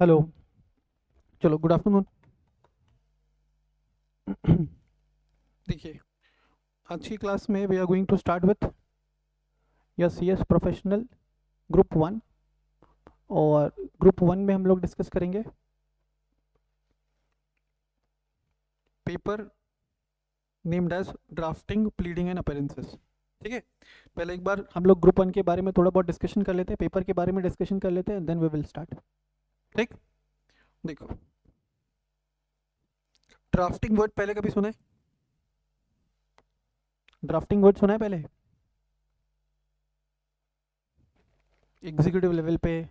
Hello. चलो, good afternoon. देखिए, आज की क्लास में we are going to start with your CS professional group one. और ग्रुप वन में हम लोग डिस्कस करेंगे paper named as drafting, pleading and appearances. ठीक है, पहले एक बार हम लोग ग्रुप वन के बारे में थोड़ा बहुत डिस्कशन कर लेते हैं, पेपर के बारे में डिस्कशन कर लेते हैं, देन वी विल स्टार्ट। ठीक, देखो, ड्राफ्टिंग वर्ड पहले कभी सुना है? ड्राफ्टिंग वर्ड सुना है पहले? एग्जीक्यूटिव लेवल पे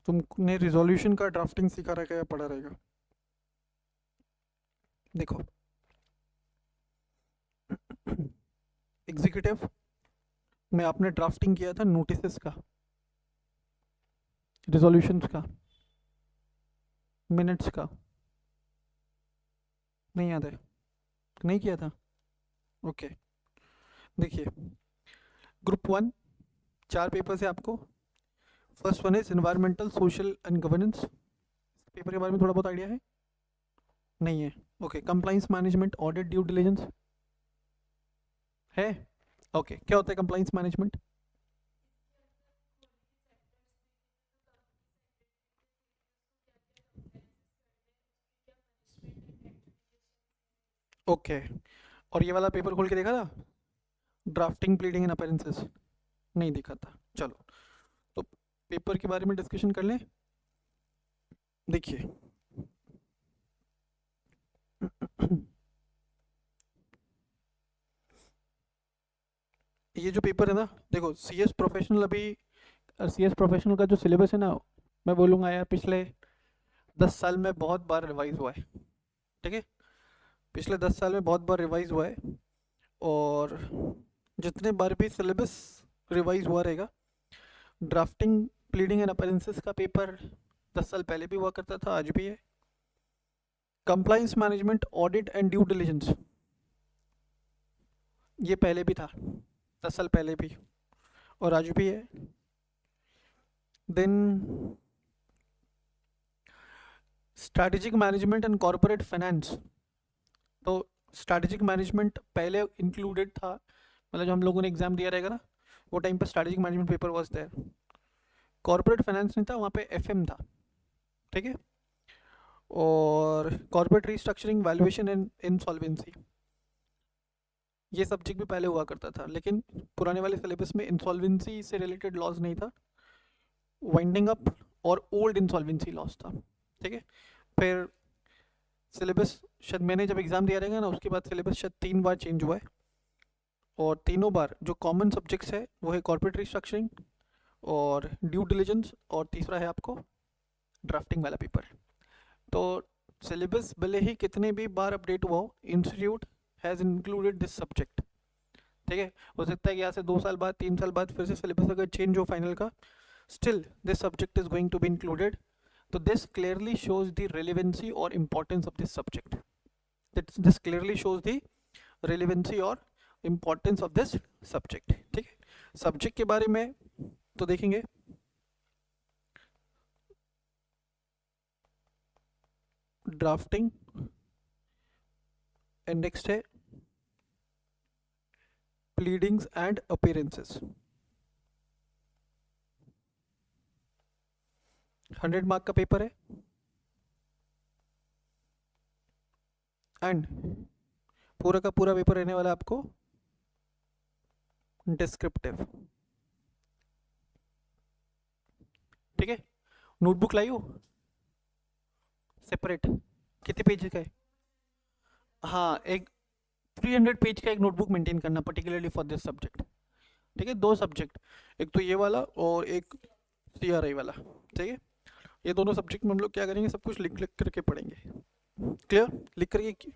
तुमने रिजोल्यूशन का ड्राफ्टिंग सीखा रहेगा या पढ़ा रहेगा? देखो, एग्जीक्यूटिव में आपने ड्राफ्टिंग किया था नोटिसेस का, रिजोल्यूशंस का, मिनट्स का। नहीं याद है? नहीं किया था? ओके, देखिए, ग्रुप वन 4 पेपर्स है आपको। First one is environmental, social and governance. Paper के बारे में थोड़ा बहुत आइडिया है? नहीं है? Okay, compliance management, audit, due diligence है? ओके, क्या होता है कंप्लाइंस मैनेजमेंट? ओके, और ये वाला पेपर खोल के देखा था, ड्राफ्टिंग, प्लीडिंग एंड अपीयरेंसेस? नहीं देखा था। चलो, तो पेपर के बारे में डिस्कशन कर लें। देखिए, ये जो पेपर है ना, देखो, सीएस प्रोफेशनल अभी, सीएस प्रोफेशनल का जो सिलेबस है ना, मैं बोलूँगा यार पिछले 10 साल में बहुत बार रिवाइज हुआ है। ठीक है, पिछले 10 साल में बहुत बार रिवाइज हुआ है। और जितने बार भी सिलेबस रिवाइज हुआ रहेगा, ड्राफ्टिंग, प्लीडिंग एंड अपीयरेंसेस का पेपर 10 साल पहले भी हुआ करता था, आज भी है। Compliance management, audit and due diligence, ये पहले भी था, 10 साल पहले भी, और आज भी है। Then strategic management and corporate finance. तो स्ट्रैटेजिक मैनेजमेंट पहले इंक्लूडेड था, मतलब जब हम लोगों ने एग्जाम दिया रहेगा ना, वो टाइम पे strategic management paper was there. Corporate finance नहीं था, वहाँ पे एफएम था। ठीक है, और corporate restructuring, valuation and insolvency, ये सब्जेक्ट भी पहले हुआ करता था, लेकिन पुराने वाले सिलेबस में इंसॉल्वेंसी से रिलेटेड लॉज नहीं था, वाइंडिंग अप और ओल्ड इंसॉल्वेंसी लॉज था। ठीक है, फिर सिलेबस शायद मैंने जब एग्ज़ाम दिया रहेगा ना, उसके बाद सिलेबस शायद 3 बार चेंज हुआ है, और तीनों बार जो कॉमन सब्जेक्ट्स है वो है कॉर्पोरेट रिस्ट्रक्चरिंग और ड्यू डिलिजेंस, और तीसरा है आपको ड्राफ्टिंग वाला पेपर। तो सिलेबस भले ही कितने भी बार अपडेट हुआ हो, institute has included this subject. ठीक है, हो सकता है कि यहाँ से 2 साल बाद, 3 साल बाद फिर से सिलेबस अगर चेंज हो फाइनल का, still this subject is going to be included. तो this clearly shows the relevancy or importance of this subject. This clearly shows the relevancy और importance of this subject. ठीक है, सब्जेक्ट के बारे में तो देखेंगे। ड्राफ्टिंग, एंड नेक्स्ट है प्लीडिंग्स एंड अपीयरेंसेस। 100 मार्क का पेपर है, एंड पूरा का पूरा पेपर रहने वाला है आपको डिस्क्रिप्टिव। ठीक है, नोटबुक लाई हो सेपरेट? कितने पेज का है? हाँ, एक 300 पेज का एक नोटबुक मेंटेन करना पर्टिकुलरली फॉर दिस सब्जेक्ट। ठीक है, 2 सब्जेक्ट, एक तो ये वाला और एक सीआरआई वाला। ठीक है, ये दोनों सब्जेक्ट में हम लोग क्या करेंगे, सब कुछ लिख लिख करके पढ़ेंगे। क्लियर? लिख करके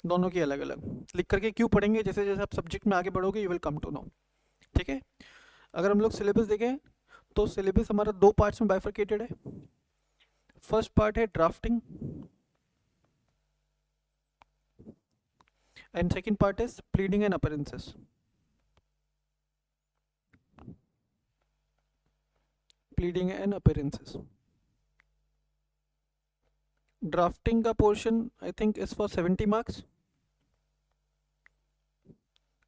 दोनों की अलग अलग लिख करके क्यों पढ़ेंगे, जैसे जैसे आप सब्जेक्ट में आगे बढ़ोगे you will come to know. ठीक है, अगर हम लोग सिलेबस देखें तो सिलेबस हमारा 2 पार्ट्स में बाइफरकेटेड है। फर्स्ट पार्ट है drafting, and second part is pleading and appearances. Pleading and appearances, drafting का portion I think is for 70 marks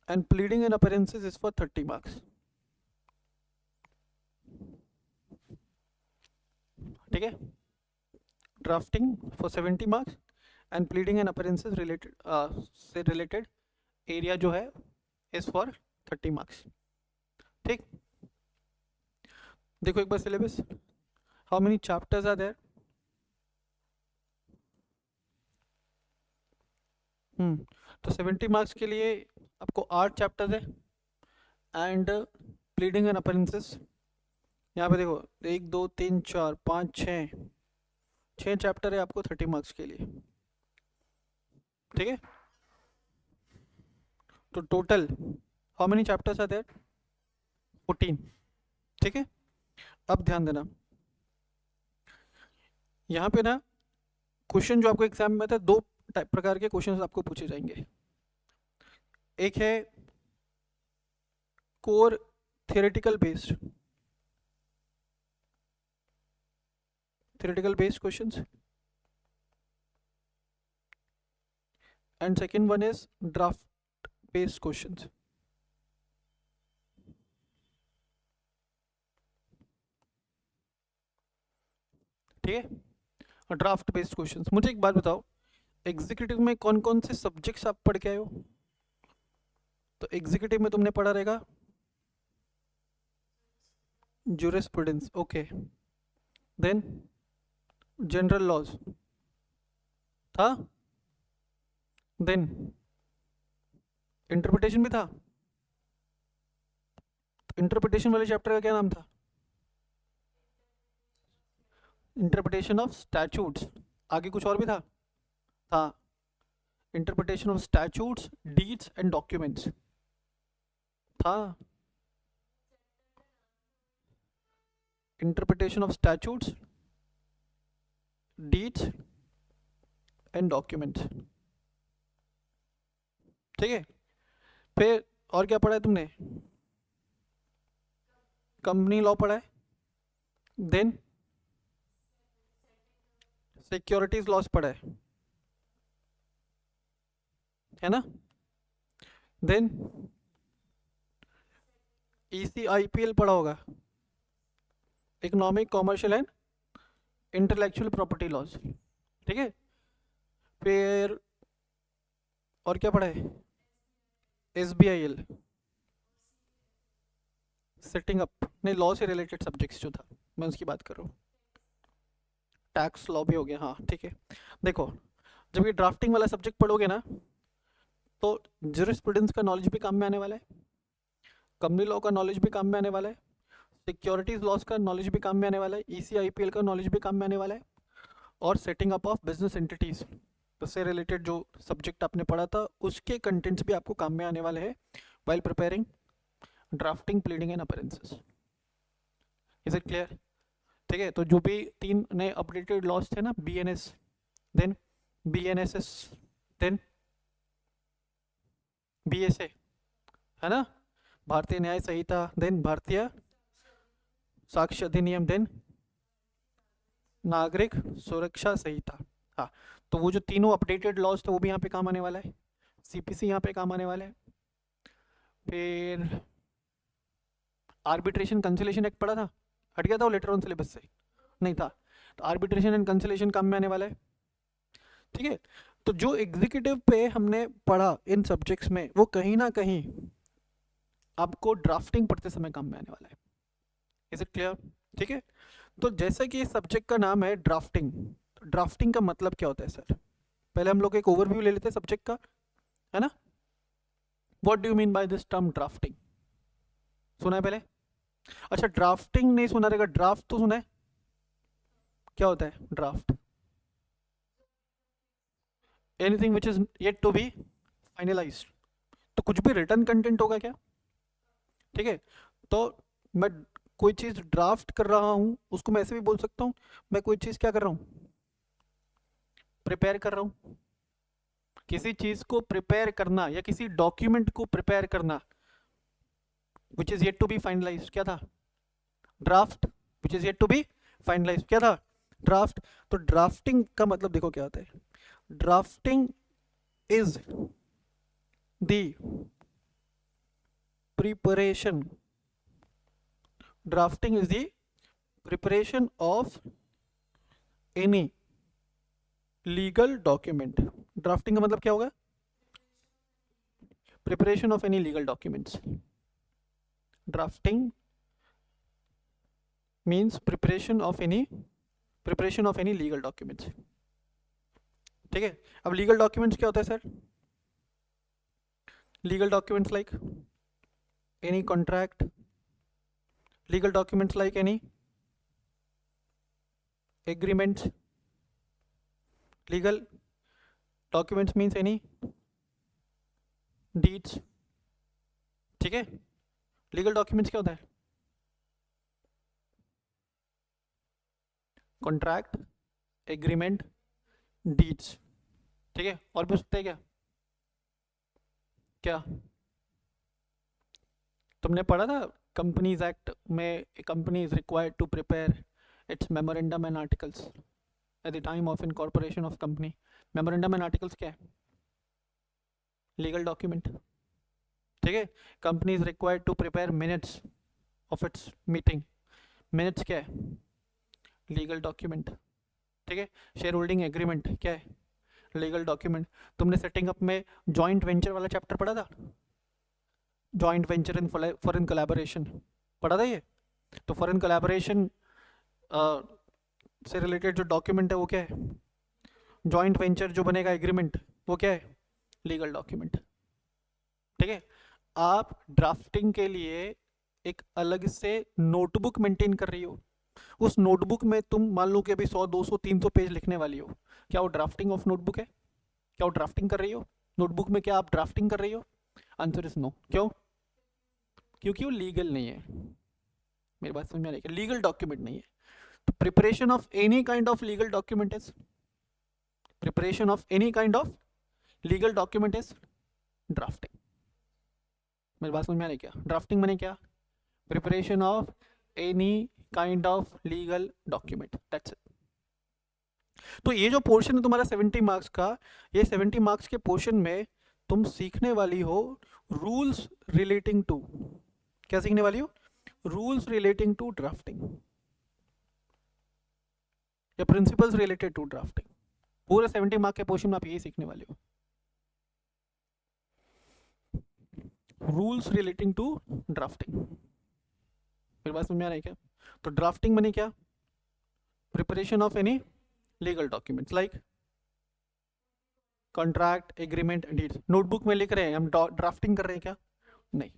and pleading and appearances is for 30 marks. ठीक है, drafting for 70 marks and pleading and appearances related से related area जो है is for 30 marks. ठीक, देखो एक बार syllabus. How many chapters are there? तो 70 मार्क्स के लिए आपको 8 चैप्टर्स है एंड प्लीडिंग एंड अपीयरेंसेस यहाँ पे देखो 1 2 3 4 5 6 चैप्टर है आपको 30 मार्क्स के लिए. ठीक है, तो total how many chapters are there? 14. ठीक है, अब ध्यान देना यहाँ पे ना क्वेश्चन जो आपको एग्जाम में था, 2 प्रकार के क्वेश्चन आपको पूछे जाएंगे. एक है core theoretical based questions and second one is draft based questions. ठीक है, ड्राफ्ट बेस्ड क्वेश्चंस. मुझे एक बात बताओ, एग्जीक्यूटिव में कौन कौन से सब्जेक्ट्स आप पढ़ के आए हो? तो एग्जीक्यूटिव में तुमने पढ़ा रहेगा jurisprudence, okay, then general laws था, देन इंटरप्रिटेशन भी था. इंटरप्रिटेशन वाले चैप्टर का क्या नाम था? Interpretation of statutes. आगे कुछ और भी था? Interpretation of statutes, deeds and documents था. Interpretation of statutes, deeds and documents. ठीक है, फिर और क्या पढ़ा है तुमने? कंपनी लॉ पढ़ा है, देन सिक्योरिटीज लॉस पढ़ा है ना, देन ECIPL पढ़ा होगा, economic, commercial and intellectual property laws. ठीक है, फिर और क्या पढ़ा है? SBIL, सेटिंग अप, नहीं लॉ से रिलेटेड सब्जेक्ट्स जो था मैं उसकी बात कर रहा हूँ. टैक्स लॉ भी हो गया, हाँ ठीक है. देखो जब ये ड्राफ्टिंग वाला सब्जेक्ट पढ़ोगे ना तो ज्यूरिस्प्रूडेंस का नॉलेज भी काम में आने वाला है, कंपनी लॉ का नॉलेज भी काम में आने वाला है, सिक्योरिटीज लॉस का नॉलेज भी काम में आने वाला है, ECIPL का नॉलेज भी काम में आने वाला है, और setting up of business entities उससे रिलेटेड जो सब्जेक्ट आपने पढ़ा था उसके कंटेंट्स भी आपको काम में आने वाले हैं while preparing drafting, pleading and appearances. Is it clear? ठीक है, तो जो भी 3 नए अपडेटेड लॉस थे ना, BNS, then BNSS, then BSA, है ना, भारतीय न्याय संहिता, देन भारतीय साक्ष्य अधिनियम, देन नागरिक सुरक्षा संहिता. हाँ, तो वो जो तीनों अपडेटेड लॉज थे वो भी यहाँ पे काम आने वाला है, CPC यहाँ पे काम आने वाला है. फिर आर्बिट्रेशन कंसिलेशन एक्ट पढ़ा था, हट गया था वो लेटर ऑन सिलेबस से, नहीं था, तो आर्बिट्रेशन एंड कंसिलेशन काम में आने वाला है. ठीक है, तो जो एग्जीक्यूटिव पे हमने पढ़ा इन सब्जेक्ट्स में वो कहीं ना कहीं आपको ड्राफ्टिंग पढ़ते समय काम में आने वाला है. Is it clear? ठीक है, तो जैसा कि इस सब्जेक्ट का नाम है ड्राफ्टिंग, ड्राफ्टिंग का मतलब क्या होता है सर? पहले हम लोग एक ओवरव्यू ले लेते हैं सब्जेक्ट का, है ना. What do you mean by this term drafting? सुना है पहले? अच्छा, ड्राफ्टिंग नहीं सुना रहेगा, ड्राफ्ट तो सुना है. क्या होता है draft? Anything which is yet to be finalised. तो कुछ भी रिटर्न कंटेंट होगा क्या? ठीक है, तो मैं कोई चीज ड्राफ्ट कर रहा हूं उसको मैं ऐसे भी बोल सकता हूं, मैं कोई चीज क्या कर रहा हूं? प्रिपेयर कर रहा हूं. किसी चीज को प्रिपेयर करना या किसी डॉक्यूमेंट को प्रिपेयर करना which is yet to be finalised क्या था? Draft. Which is yet to be finalised क्या था? ड्राफ्ट, तो ड्राफ्टिंग का मतलब देखो क्या होता है, drafting is the preparation, drafting is the preparation of any legal document. Drafting का मतलब क्या होगा, preparation of any legal documents. Drafting means preparation of any legal documents. ठीक है, अब लीगल डॉक्यूमेंट्स क्या होता है sir? Legal documents like any contract, legal documents like any agreements, legal documents means any deeds. ठीक है, लीगल डॉक्यूमेंट्स क्या होता है? Contract, agreement, deeds. ठीक है, और भी हो सकता है क्या? क्या तुमने पढ़ा था कंपनीज एक्ट में, company is required to prepare its memorandum and articles at the time of incorporation of company. Memorandum and articles क्या है? Legal document. ठीक है, company is required to prepare minutes of its meeting. Minutes क्या है? Legal document. ठीक है, share holding agreement क्या है? Legal document. तुमने सेटिंग अप में जॉइंट वेंचर वाला चैप्टर पढ़ा था, joint venture in foreign collaboration पढ़ा था ये? तो फॉरेन कोलैबोरेशन से रिलेटेड जो डॉक्यूमेंट है वो क्या है? जॉइंट वेंचर जो बनेगा एग्रीमेंट वो क्या है? Legal document. ठीक है, आप ड्राफ्टिंग के लिए एक अलग से नोटबुक मेंटेन कर रही हो, उस नोटबुक में तुम मान लो कि अभी 100 200 300 पेज लिखने वाली हो, क्या वो ड्राफ्टिंग ऑफ नोटबुक है? क्या वो ड्राफ्टिंग कर रही हो नोटबुक में? क्या आप ड्राफ्टिंग कर रही हो? Answer is no. क्यों? क्योंकि वो लीगल नहीं है। मेरी बात समझ में आ रही है? लीगल डॉक्यूमेंट नहीं है। तो preparation of any kind of legal document is, preparation of any kind of legal document is drafting. मेरी बात समझ में आ रही है क्या? ड्राफ्टिंग माने क्या? Preparation of any kind of legal document, that's it. तो ये जो पोर्शन है तुम्हारा 70 मार्क्स का, ये 70 मार्क्स के पोर्शन में तुम सीखने वाली हो रूल्स रिलेटिंग टू, क्या सीखने वाली हो? रूल्स रिलेटिंग टू ड्राफ्टिंग या प्रिंसिपल्स रिलेटेड टू ड्राफ्टिंग। पूरे 70 मार्क के पोर्शन में आप यही सीखने वाले हो, रूल्स रिलेटिंग टू ड्राफ्टिंग। मेरी बात समझ में आ रही है क्या? तो ड्राफ्टिंग माने क्या? Preparation of any legal documents like contract, agreement, deeds. Notebook में लिख रहे हैं हम, ड्राफ्टिंग कर रहे हैं क्या? नहीं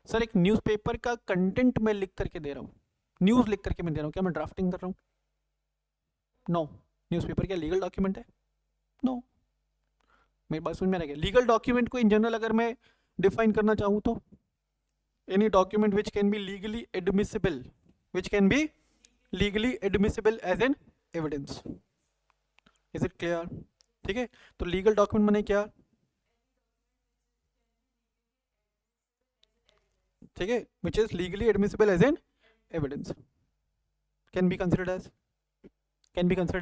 सर, एक न्यूज़पेपर का कंटेंट मैं लिख करके दे रहा हूँ, न्यूज़ लिख करके मैं दे रहा हूँ, क्या मैं ड्राफ्टिंग कर रहा हूँ? नो। न्यूज़पेपर क्या लीगल डॉक्यूमेंट है? नो। मेरी बात समझ में आ रही है? लीगल डॉक्यूमेंट को इन जनरल अगर मैं डिफाइन करना चाहूँ तो any document which can be legally admissible, which can be legally admissible as an evidence. Is it clear? ठीक है, तो लीगल डॉक्यूमेंट माने क्या? ठीक है, which is legally admissible as an evidence, can be considered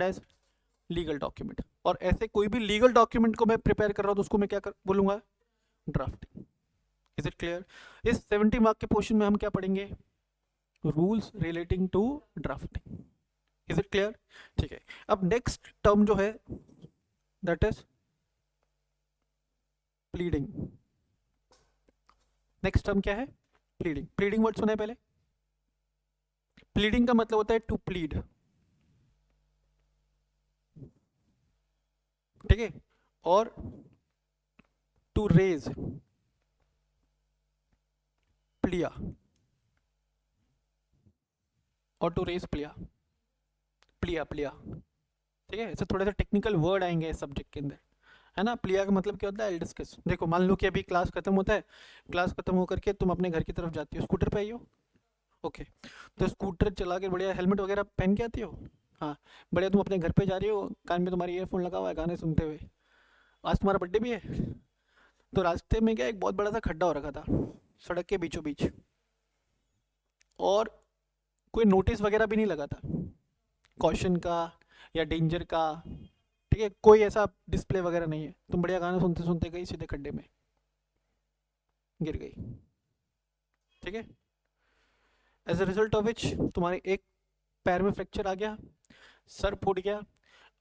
as legal document. और ऐसे कोई भी लीगल डॉक्यूमेंट को मैं प्रिपेयर कर रहा हूँ तो उसको मैं क्या बोलूंगा? ड्राफ्टिंग। Is it clear? इस 70 मार्क के पोर्शन में हम क्या पढ़ेंगे? Rules relating to drafting. Is it clear? ठीक है, अब नेक्स्ट टर्म जो है that is pleading. Next term क्या है? प्लीडिंग। प्लीडिंग वर्ड सुना है पहले? प्लीडिंग का मतलब होता है टू प्लीड। ठीक है, और टू रेज प्लिया, और to raise plea, plea plea. ठीक है, ऐसे थोड़े से टेक्निकल वर्ड आएंगे इस सब्जेक्ट के अंदर, है ना। प्लिया का मतलब क्या होता है? डिस्कस। देखो मान लो कि अभी क्लास खत्म होता है, क्लास खत्म होकर के तुम अपने घर की तरफ जाती हो, स्कूटर पे आई हो, ओके, तो स्कूटर चला के बढ़िया हेलमेट वगैरह पहन के आती हो, हाँ, बढ़िया तुम अपने घर पे जा रही हो, कान में तुम्हारी ईयरफोन लगा हुआ है, गाने सुनते हुए, आज तुम्हारा बर्थडे भी है, तो रास्ते में क्या एक बहुत बड़ा सा खड्डा हो रखा था सड़क के बीचों बीच, और कोई नोटिस वगैरह भी नहीं लगा था, कॉशन का या डेंजर का, ठीक है, कोई ऐसा डिस्प्ले वगैरह नहीं है, तुम बढ़िया गाना सुनते सुनते गई सीधे खड्डे में गिर गई, ठीक है। As a result of which तुम्हारे एक पैर में फ्रैक्चर आ गया, सर फूट गया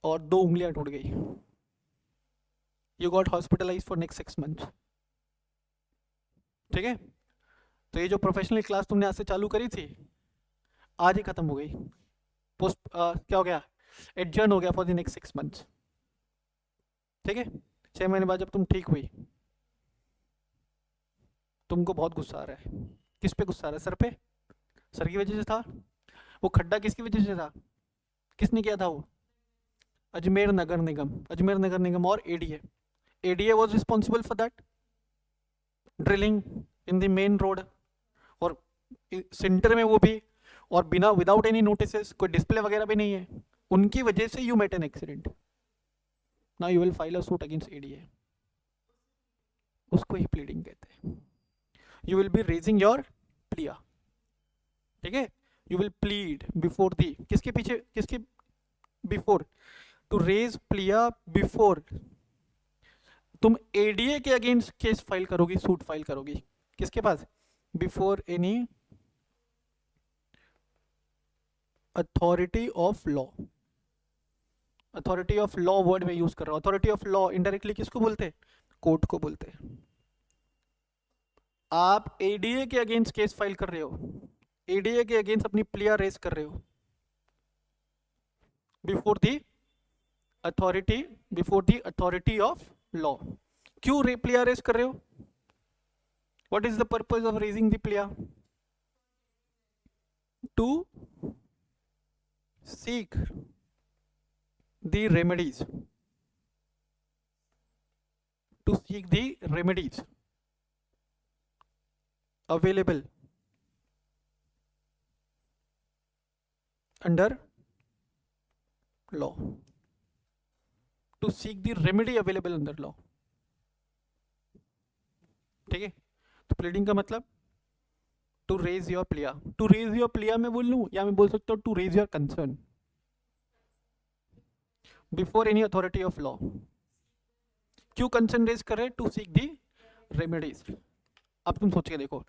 और 2 उंगलियां टूट गई, you got hospitalize for next 6 months, ठीक है। तो ये जो प्रोफेशनल क्लास तुमने आज से चालू करी थी, आज ही खत्म हो गई, पोस्ट क्या हो गया, एडजर्न हो गया फॉर द नेक्स्ट 6 मंथ्स, ठीक है। 6 महीने बाद जब तुम ठीक हुई, तुमको बहुत गुस्सा आ रहा है, किस पे गुस्सा आ रहा है, सर पे, सर की वजह से था, वो खड्डा किसकी वजह से था, किसने किया था वो, अजमेर नगर निगम, अजमेर नगर निगम और ADA, ADA was responsible for that drilling in the main road, और सेंटर में वो भी, और बिना विदाउट एनी नोटिस, कोई डिस्प्ले वगैरह भी नहीं है, उनकी वजह से you met an accident, now you will file a suit against ADA, उसको ही प्लीडिंग कहते हैं, you will be raising your plea, ठीक है, you will plead before the, किसके पीछे, किसके before, to raise plea before, तुम एडीए के अगेंस्ट केस फाइल करोगी, सूट फाइल करोगी, किसके पास, before any authority of law, authority of law word में यूज कर रहा हूं, अथॉरिटी ऑफ लॉ इनडायरेक्टली किसको बोलते हैं, कोर्ट को बोलते हैं। आप एडीए के अगेंस्ट केस फाइल कर रहे हो, एडीए के अगेंस्ट अपनी प्लिया रेज कर रहे हो, before the authority, before the authority of law, क्यों प्लिया रेज कर रहे हो, what is the purpose of raising the plea, to seek the remedies, to seek the remedies available under law, to seek the remedy available under law, ठीक है। तो pleading का मतलब to raise your plea, to raise your plea मैं बोल लूं, या मैं बोल सकता हूं to raise your concern before any authority of law, क्यों कंसर्न रेज कर रहे हैं, टू सीक दी रेमेडीज। अब तुम सोच के देखो,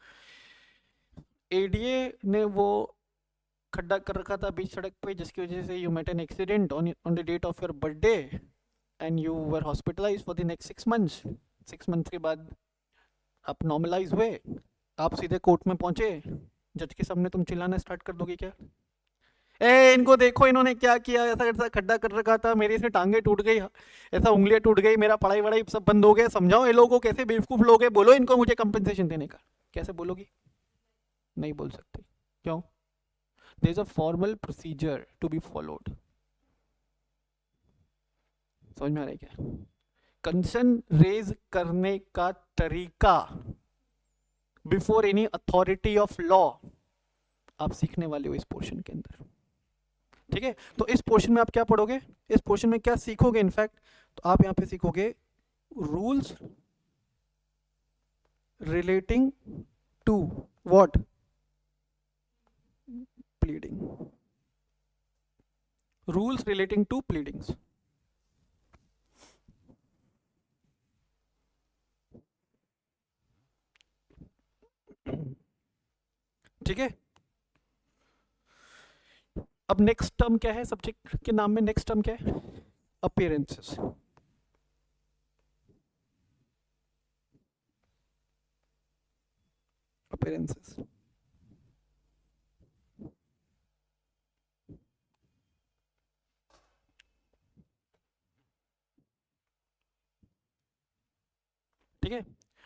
एडीए ने वो खड्डा कर रखा था बीच सड़क पे, जिसकी वजह से you met an accident on the date of your birthday and you were hospitalize for the next 6 months, 6 month के बाद आप नॉर्मलाइज हुए, आप सीधे कोर्ट में पहुंचे, जज के सामने तुम चिल्लाना स्टार्ट कर दोगे क्या, ए इनको देखो इन्होंने क्या किया, ऐसा ऐसा खड्डा कर रखा था, मेरी से टांगे टूट गई, ऐसा उंगलियां टूट गई, मेरा पढ़ाई वढ़ाई सब बंद हो गया, समझाओ ये लोगों को, कैसे बेवकूफ लोग हैं, बोलो इनको मुझे कंपनसेशन देने का, कैसे बोलोगी, नहीं बोल सकते, क्यों, there is a formal procedure to be followed, समझ में आ रहा है क्या, कंसर्न रेज करने का तरीका before any authority of law आप सीखने वाले हो इस पोर्शन के अंदर, ठीक है। तो इस पोर्शन में आप क्या पढ़ोगे, इस पोर्शन में क्या सीखोगे, इनफैक्ट तो आप यहां पे सीखोगे rules relating to what, pleading, rules relating to pleadings, ठीक है। अब नेक्स्ट टर्म क्या है, सब्जेक्ट के नाम में नेक्स्ट टर्म क्या है, अपीयरेंसेस, अपीयरेंसेस, ठीक है।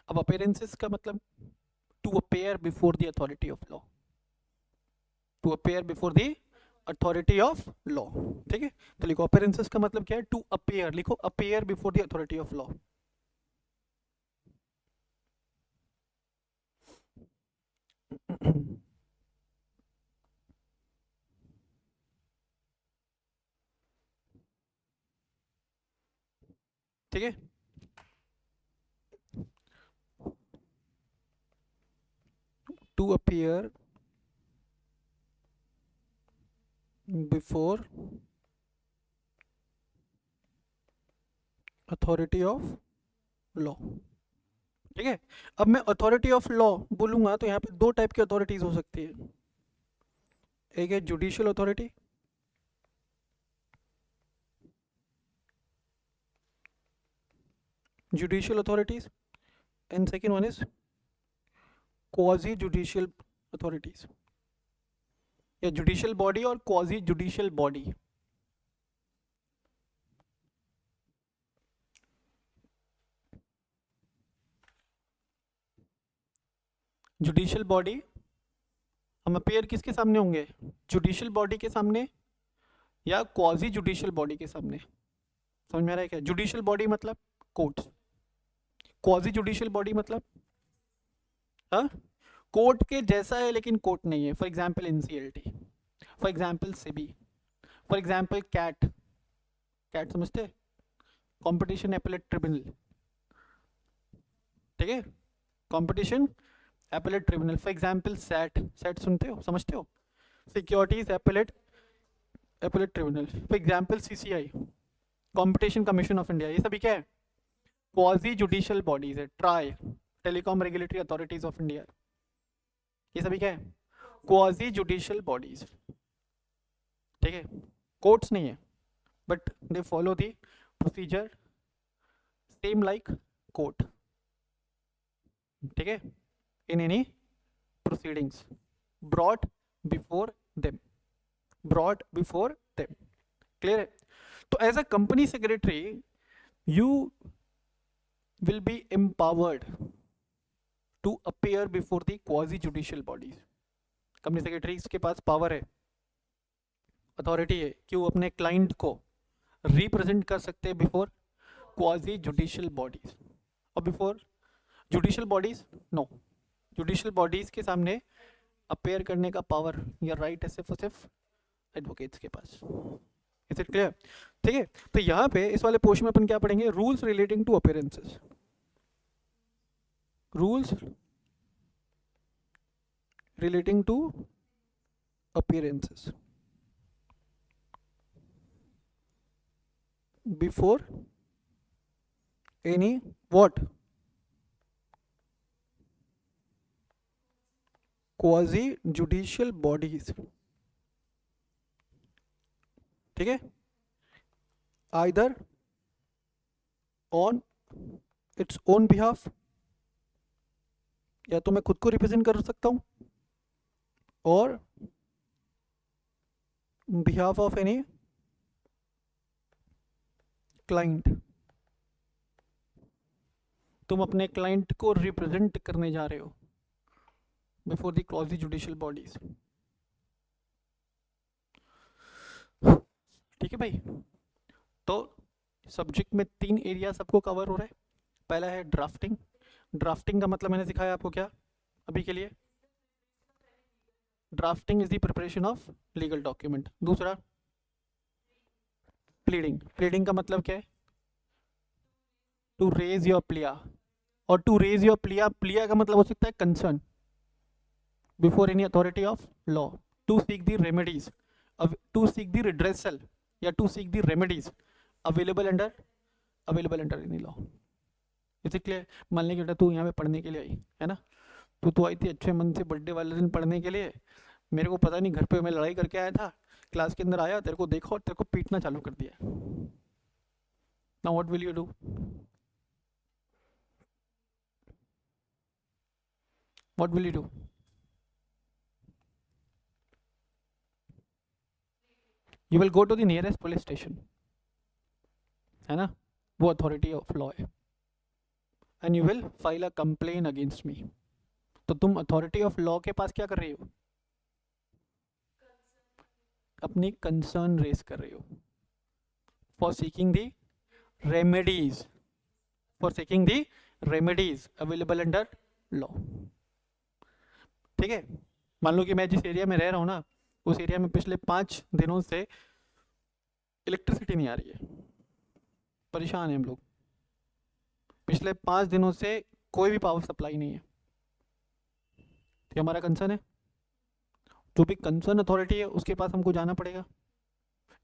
अब अपीयरेंसेस का मतलब to appear before the authority of law, to appear before the authority of law, ठीक है। तो लिखो अपीयरेंसेस का मतलब क्या है, टू अपेयर, लिखो appear before the authority of law, ठीक है। To appear before authority of law. ठीक है, अब मैं अथॉरिटी ऑफ लॉ बोलूंगा तो यहाँ पे दो टाइप की अथॉरिटीज हो सकती है। एक है judicial authority, judicial authorities, and second one is quasi judicial authorities, या जुडिशियल बॉडी और quasi judicial body. Judicial body हम अपेयर किसके सामने होंगे, जुडिशियल बॉडी के सामने या क्वाजी जुडिशियल बॉडी के सामने। समझ में आ रहा है क्या? जुडिशियल बॉडी मतलब कोर्ट्स, क्वाजी जुडिशियल बॉडी मतलब हाँ कोर्ट के जैसा है लेकिन कोर्ट नहीं है। For example NCLT, for example SEBI, for example CAT, CAT समझते, कंपटीशन एपेलेट ट्रिब्यूनल। ठीक है, competition appellate tribunal. For example SAT, SAT सुनते हो, समझते हो, securities appellate appellate tribunal. For example CCI, competition commission of India. ये सभी क्या है, क्वाजी जुडिशियल बॉडीज है। TRAI, telecom regulatory authorities of India, ये सभी क्या है, क्वाजी जुडिशियल बॉडीज। ठीक है, कोर्ट्स नहीं है but they follow the procedure same like court. ठीक है, in any proceedings brought before them, brought before them. Clear है? तो as a company secretary you will be empowered to appear before the quasi judicial bodies। Company secretary के पास power है, authority है कि वो अपने क्लाइंट को रिप्रेजेंट कर सकते हैं बिफोर क्वाजी जुडिशियल बॉडीज। और before judicial bodies no, judicial bodies के सामने अपेयर करने का पावर या राइट है सिर्फ और सिर्फ एडवोकेट्स के पास। Is it clear? ठीक है, तो यहाँ पे इस वाले पोर्शन में अपन क्या पढ़ेंगे, rules relating to appearances. Rules relating to appearances before any what, quasi judicial bodies. ठीक है, either on its own behalf, या तो मैं खुद को रिप्रेजेंट कर सकता हूं, और बिहाफ ऑफ एनी क्लाइंट। तुम अपने क्लाइंट को रिप्रेजेंट करने जा रहे हो before the quasi judicial bodies. ठीक है भाई, तो सब्जेक्ट में 3 एरिया सबको कवर हो रहा है। पहला है ड्राफ्टिंग, ड्राफ्टिंग का मतलब मैंने सिखाया आपको क्या अभी के लिए, drafting is the preparation of legal document. दूसरा प्लीडिंग, प्लीडिंग का मतलब क्या है, टू रेज योर प्लिया, और to raise your plea, plea का मतलब हो सकता है concern before any authority of law, to seek the remedies, to seek the redressal या to seek the remedies available under any law. इसे clear? मान ली बेटा तू यहाँ पे पढ़ने के लिए आई है ना, तू आई थी अच्छे मन से बर्थडे वाले दिन पढ़ने के लिए, मेरे को पता नहीं घर पे मैं लड़ाई करके आया था, क्लास के अंदर आया, तेरे को देखा और तेरे को पीटना चालू कर दिया। Now what will you do, what will you do? You will go to the nearest police station, है ना, वो अथॉरिटी ऑफ लॉ है, and you will file a complain against me. तो तुम अथॉरिटी ऑफ लॉ के पास क्या कर रही हो, अपनी कंसर्न रेस कर रही हो for seeking the remedies, for seeking the remedies available under law. ठीक है, मान लो कि मैं जिस एरिया में रह रहा हूँ ना, उस एरिया में पिछले 5 दिनों से इलेक्ट्रिसिटी नहीं आ रही है, परेशान है हम लोग, पिछले 5 दिनों से कोई भी पावर सप्लाई नहीं है। तो हमारा कंसर्न है, जो भी कंसर्न अथॉरिटी है उसके पास हमको जाना पड़ेगा।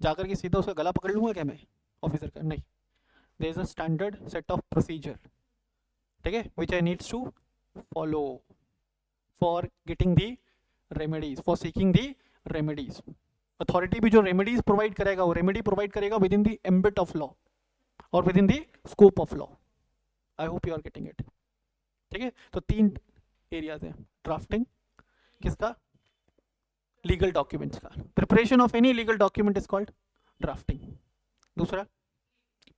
जाकर के सीधा उसका गला पकड़ लूंगा क्या मैं ऑफिसर का? नहीं, there is a standard set of procedure, ठीक है, which I needs to follow for getting the remedies, for seeking the remedies. Authority भी जो रेमेडीज प्रोवाइड करेगा वो रेमेडी प्रोवाइड करेगा within the ambit of law और within the scope of law. I hope you are getting it, ठीक है। तो 3 areas हैं, ड्राफ्टिंग किसका, लीगल डॉक्यूमेंट्स का, preparation of any legal document is called drafting. दूसरा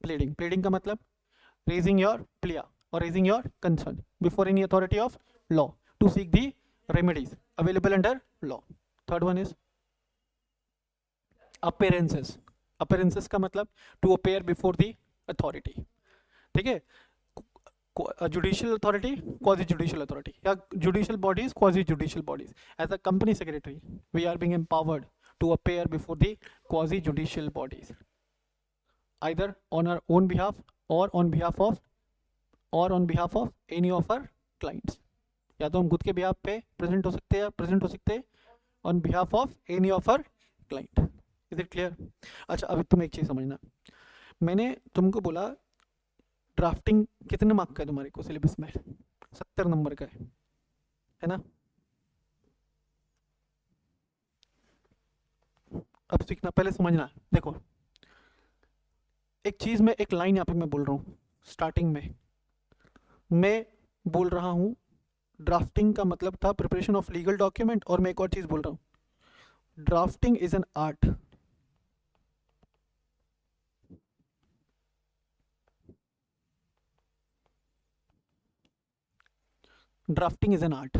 pleading, pleading का मतलब रेजिंग योर प्लिया और raising your concern before any authority of law to seek the remedies available under law. Third one is appearances, appearances का मतलब to appear before the authority, ठीक है। Judicial authority, quasi judicial authority, या judicial bodies, quasi judicial bodies. As a company secretary we are being empowered to appear before the quasi judicial bodies either on our own behalf or on behalf of any of our clients। या तो हम खुद के behalf पे present हो सकते हैं, present हो सकते हैं on behalf of any of our client। Is it clear? अच्छा, अभी तुम एक चीज़ समझना, मैंने तुमको बोला ड्राफ्टिंग कितने मार्क का है तुम्हारे को सिलेबस में, 70 नंबर का है ना। अब सीखना, पहले समझना, देखो एक चीज़ में, एक लाइन यहाँ पे मैं बोल रहा हूँ स्टार्टिंग में, मैं बोल रहा हूँ ड्राफ्टिंग का मतलब था प्रिपरेशन ऑफ लीगल डॉक्यूमेंट, और मैं एक और चीज़ बोल रहा हूँ drafting is an art. Drafting is an art,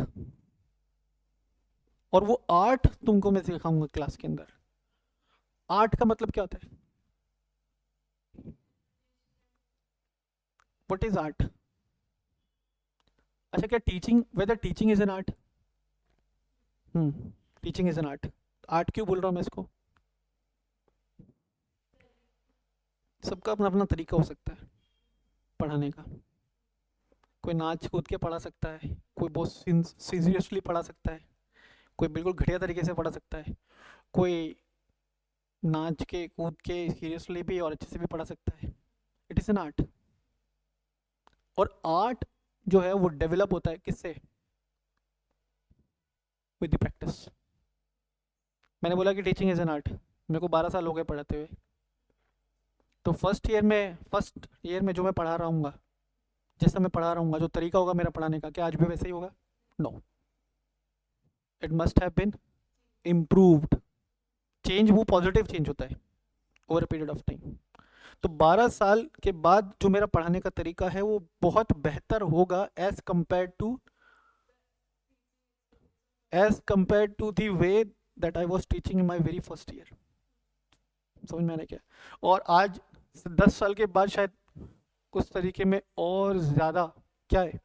और वो आर्ट तुमको मैं सिखाऊंगा क्लास के अंदर। आर्ट का मतलब क्या होता है? What is art? अच्छा, क्या teaching, whether teaching is an art? Teaching is an art. Art क्यों बोल रहा हूँ मैं इसको? सबका अपना अपना तरीका हो सकता है पढ़ाने का। कोई नाच कूद के पढ़ा सकता है, कोई बहुत सीरियसली पढ़ा सकता है, कोई बिल्कुल घटिया तरीके से पढ़ा सकता है, कोई नाच के कूद के सीरियसली भी और अच्छे से भी पढ़ा सकता है। It is an art. और आर्ट जो है वो डेवलप होता है किससे? With the practice. मैंने बोला कि टीचिंग इज एन आर्ट, मेरे को 12 साल हो गए पढ़ाते हुए। तो फर्स्ट ईयर में जो मैं पढ़ा रहा हूँ, जैसा मैं पढ़ा रहा हूँ, जो तरीका होगा मेरा पढ़ाने का, क्या आज भी वैसे ही होगा? No, it must have been improved. Change वो पॉजिटिव चेंज होता है over a period of time. तो 12 साल के बाद जो मेरा पढ़ाने का तरीका है वो बहुत बेहतर होगा as compare to the way that I was teaching in my very first year. समझ में आने क्या? और आज 10 साल के बाद शायद उस तरीके में और ज़्यादा क्या है,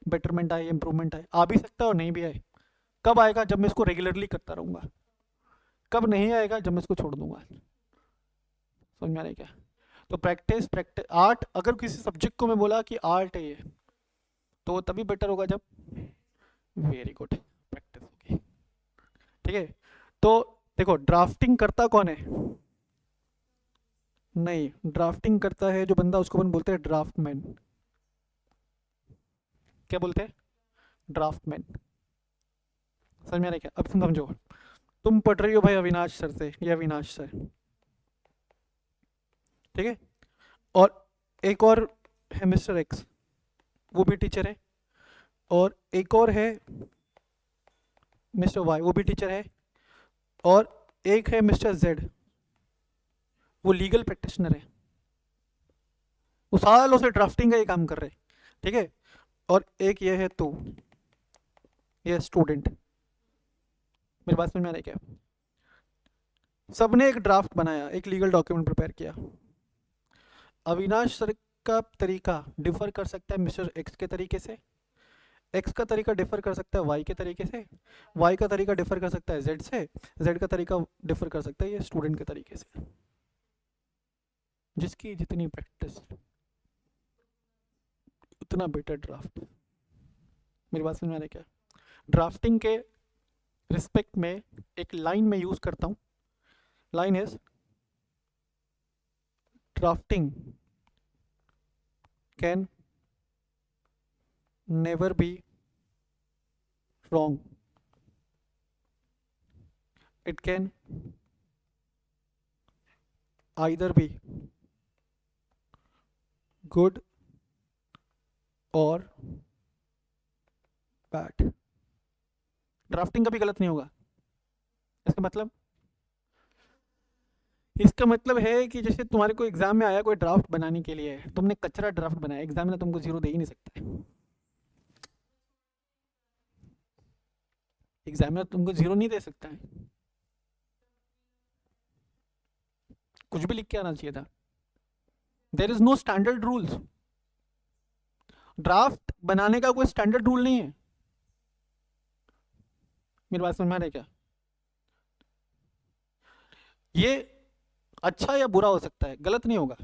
बेटरमेंट आए, इम्प्रूवमेंट आए। आ भी सकता है और नहीं भी आए। कब आएगा? जब मैं इसको रेगुलरली करता रहूँगा। कब नहीं आएगा? जब मैं इसको छोड़ दूंगा। समझ में आ रहा है क्या? तो प्रैक्टिस आर्ट, अगर किसी सब्जेक्ट को मैं बोला कि आर्ट है ये, तो वो तभी बेटर होगा जब वेरी गुड प्रैक्टिस होगी, ठीक है। तो देखो, ड्राफ्टिंग करता कौन है? नहीं, ड्राफ्टिंग करता है जो बंदा, उसको अपन बोलते हैं ड्राफ्टमैन। क्या बोलते हैं? ड्राफ्टमैन। समझ में आ रहा है क्या? अब तुम समझो, तुम पढ़ रही हो भाई अविनाश सर से, ये अविनाश सर, ठीक है, और एक और है मिस्टर एक्स, वो भी टीचर है, और एक और है मिस्टर वाई, वो भी टीचर है, और एक है मिस्टर जेड, वो लीगल प्रैक्टिशनर है, वो सालों से ड्राफ्टिंग का ही काम कर रहे हैं, ठीक है। और एक ये है तू, ये स्टूडेंट। मेरी बात समझ में आ रही है क्या? सबने एक ड्राफ्ट बनाया, एक लीगल डॉक्यूमेंट प्रिपेयर किया। अविनाश सर का तरीका डिफर कर सकता है मिस्टर एक्स के तरीके से, एक्स का तरीका डिफर कर सकता है वाई के तरीके से, वाई का तरीका डिफर कर सकता है जेड से, जेड का तरीका डिफर कर सकता है ये स्टूडेंट के तरीके से। जिसकी जितनी प्रैक्टिस उतना बेटर ड्राफ्ट। मेरी बात समझ में आ रही है क्या? ड्राफ्टिंग के रिस्पेक्ट में एक लाइन में यूज करता हूँ, line is drafting can never be wrong. It can either be good और बैड. ड्राफ्टिंग कभी गलत नहीं होगा. इसका मतलब, इसका मतलब है कि जैसे तुम्हारे को एग्जाम में आया कोई ड्राफ्ट बनाने के लिए, तुमने कचरा ड्राफ्ट बनाया, एग्जाम में तुमको 0 दे ही नहीं सकता है. एग्जाम में तुमको 0 नहीं दे सकता है. कुछ भी लिख के आना चाहिए था. There is no standard rules. Draft बनाने का कोई स्टैंडर्ड रूल नहीं है. मेरी बात समझ में आ रही है क्या? ये अच्छा या बुरा हो सकता है, गलत नहीं होगा.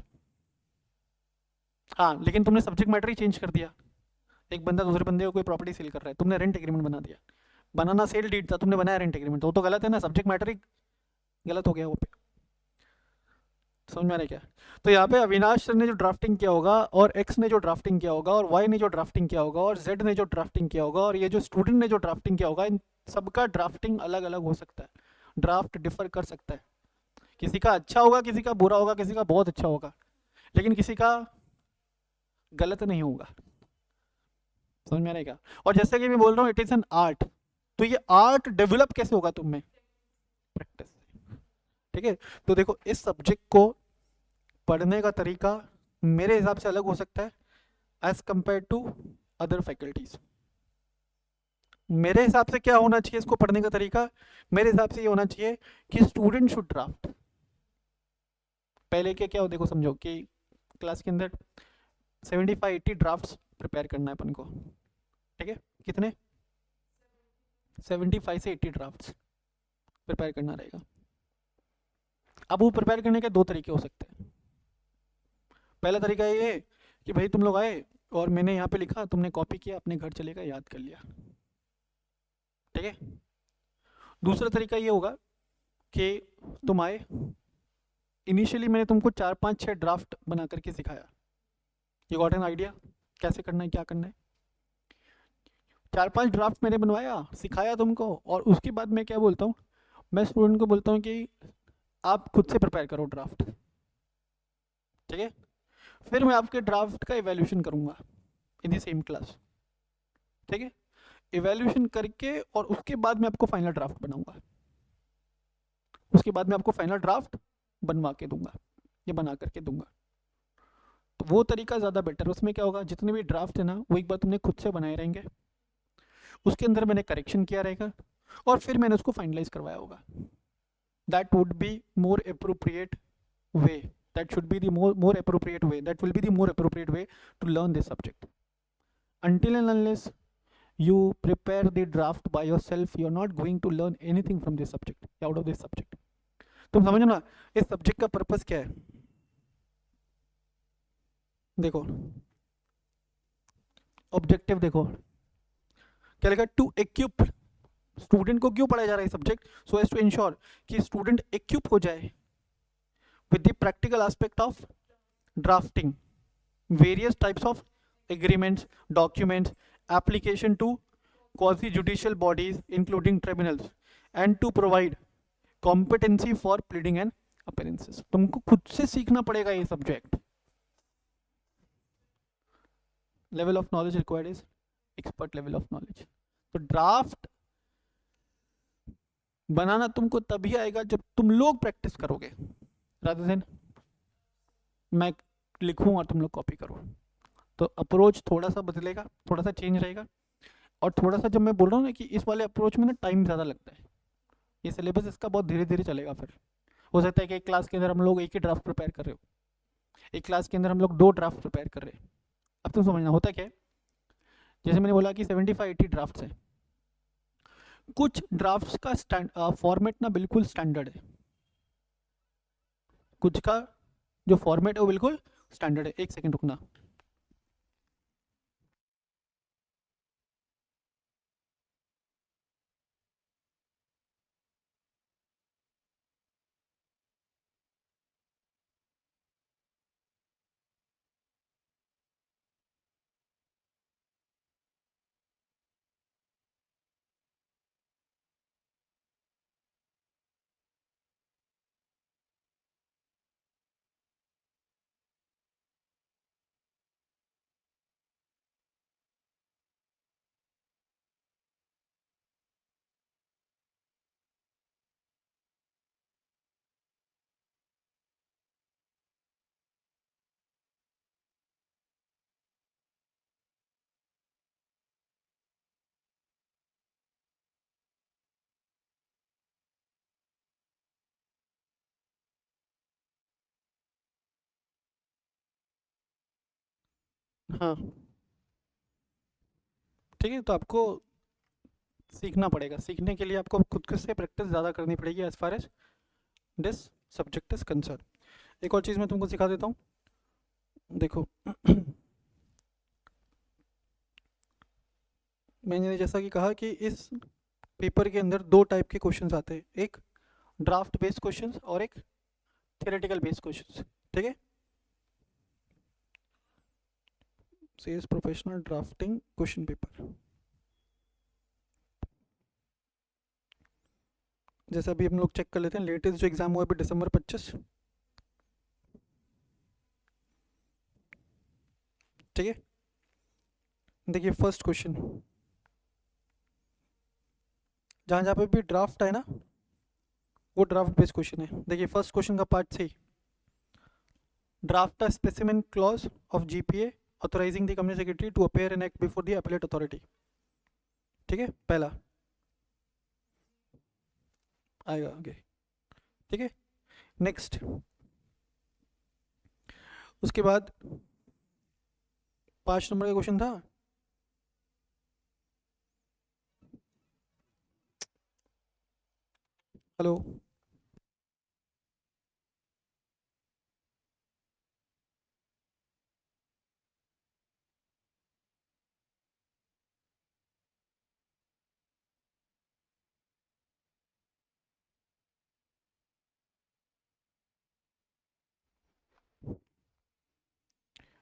हाँ, लेकिन तुमने सब्जेक्ट मैटर ही चेंज कर दिया. एक बंदा दूसरे बंदे को कोई प्रॉपर्टी सेल कर रहा है, तुमने रेंट एग्रीमेंट बना दिया. बनाना सेल डीड था, तुमने बनाया रेंट एग्रीमेंट, तो गलत है ना. सब्जेक्ट मैटर ही गलत हो गया वो पे. समझ में आ रहा है क्या? तो यहाँ पे अविनाश सर ने जो ड्राफ्टिंग किया होगा, और एक्स ने जो ड्राफ्टिंग किया होगा, और वाई ने जो ड्राफ्टिंग किया होगा, और जेड ने जो ड्राफ्टिंग किया होगा, और ये जो स्टूडेंट ने जो ड्राफ्टिंग किया होगा, इन सबका ड्राफ्टिंग अलग अलग हो सकता है. ड्राफ्ट डिफर कर सकता है. किसी का अच्छा होगा, किसी का बुरा होगा, किसी का बहुत अच्छा होगा, लेकिन किसी का गलत नहीं होगा. समझ में आ रहा है क्या? और जैसे कि मैं बोल रहा हूँ, इट इज एन आर्ट. तो ये आर्ट डेवलप कैसे होगा तुम में? प्रैक्टिस. ठीक है. तो देखो, इस सब्जेक्ट को पढ़ने का तरीका मेरे हिसाब से अलग हो सकता है as compare to other faculties. मेरे हिसाब से क्या होना चाहिए इसको पढ़ने का तरीका? मेरे हिसाब से ये होना चाहिए कि स्टूडेंट शुड ड्राफ्ट. पहले क्या हो, देखो समझो कि क्लास के अंदर 75-80 ड्राफ्ट्स प्रिपेयर करना है अपन को. ठीक है, कितने? 75 से 80 ड्राफ्ट्स प्रिपेयर करना रहेगा. अब वो प्रिपेयर करने के दो तरीके हो सकते हैं. पहला तरीका ये है कि भाई तुम लोग आए और मैंने यहाँ पे लिखा, तुमने कॉपी किया, अपने घर चले गए, याद कर लिया. ठीक है. दूसरा तरीका ये होगा कि तुम आए, इनिशियली मैंने तुमको 4-5-6 ड्राफ्ट बना करके सिखाया. यू गॉट एन आइडिया कैसे करना है, क्या करना है. 4-5 ड्राफ्ट मैंने बनवाया, सिखाया तुमको, और उसके बाद मैं क्या बोलता हूँ, मैं स्टूडेंट को बोलता हूँ कि आप खुद से प्रिपेयर करो ड्राफ्ट. ठीक है. फिर मैं आपके ड्राफ्ट का इवैल्यूएशन करूंगा इन द सेम क्लास. ठीक है. इवैल्यूएशन करके और उसके बाद मैं आपको फाइनल ड्राफ्ट बनाऊंगा. उसके बाद मैं आपको फाइनल ड्राफ्ट बनवा के दूंगा, ये बना करके दूंगा. तो वो तरीका ज़्यादा बेटर. उसमें क्या होगा, जितने भी ड्राफ्ट है ना, वो एक बार तुमने खुद से बनाए रहेंगे, उसके अंदर मैंने करेक्शन किया रहेगा, और फिर मैंने उसको फाइनलाइज करवाया होगा. That would be more appropriate way. That should be the more appropriate way. That will be the more appropriate way to learn this subject. Until and unless you prepare the draft by yourself, you're not going to learn anything from this subject, out of this subject. तुम समझो ना, इस subject का purpose क्या है. देखो, objective देखो क्या लिखा, टू एक्यूप. स्टूडेंट को क्यों पढ़ाया जा रहा है subject? So as to ensure कि स्टूडेंट एक्यूप हो जाए with the practical aspect of drafting various types of agreements, documents, application to quasi-judicial bodies including tribunals, and to provide competency for pleading and appearances. तुमको खुद से सीखना पड़ेगा ये subject. Level of knowledge required is expert level of knowledge. तो draft बनाना तुमको तभी आएगा जब तुम लोग प्रैक्टिस करोगे, रादर देन मैं लिखूं और तुम लोग कॉपी करो. तो अप्रोच थोड़ा सा बदलेगा, थोड़ा सा चेंज रहेगा. और थोड़ा सा जब मैं बोल रहा हूँ ना कि इस वाले अप्रोच में ना टाइम ज़्यादा लगता है, ये सिलेबस इसका बहुत धीरे धीरे चलेगा. फिर हो सकता है कि एक क्लास के अंदर हम लोग एक ही ड्राफ्ट प्रिपेयर कर रहे हो, एक क्लास के अंदर हम लोग 2 ड्राफ्ट प्रिपेयर कर रहे हैं. अब तुम समझना होता क्या है, जैसे मैंने बोला कि 75-80 ड्राफ्ट्स हैं. कुछ ड्राफ्ट्स का फॉर्मेट ना बिल्कुल स्टैंडर्ड है, कुछ का जो फॉर्मेट है वो बिल्कुल स्टैंडर्ड है. एक सेकेंड रुकना. हाँ ठीक है, तो आपको सीखना पड़ेगा, सीखने के लिए आपको खुद से प्रैक्टिस ज़्यादा करनी पड़ेगी as far as this subject is concern. एक और चीज़ मैं तुमको सिखा देता हूँ, देखो मैंने जैसा कि कहा कि इस पेपर के अंदर दो टाइप के क्वेश्चंस आते हैं, एक ड्राफ्ट बेस्ड क्वेश्चंस और एक थ्योरेटिकल बेस्ड क्वेश्चंस। ठीक है, CS professional drafting question paper, जैसे अभी हम लोग चेक कर लेते हैं लेटेस्ट जो एग्जाम हुआ अभी दिसंबर 25। ठीक है, देखिए फर्स्ट क्वेश्चन, जहाँ जहाँ पे भी ड्राफ्ट है ना वो ड्राफ्ट बेस्ड क्वेश्चन है। देखिए फर्स्ट क्वेश्चन का part C, draft a specimen clause of GPA authorising the company secretary to appear an act before the appellate authority. ठीक है, पहला आएगा आगे। ठीक है, नेक्स्ट, उसके बाद 5 नंबर का क्वेश्चन था, हेलो,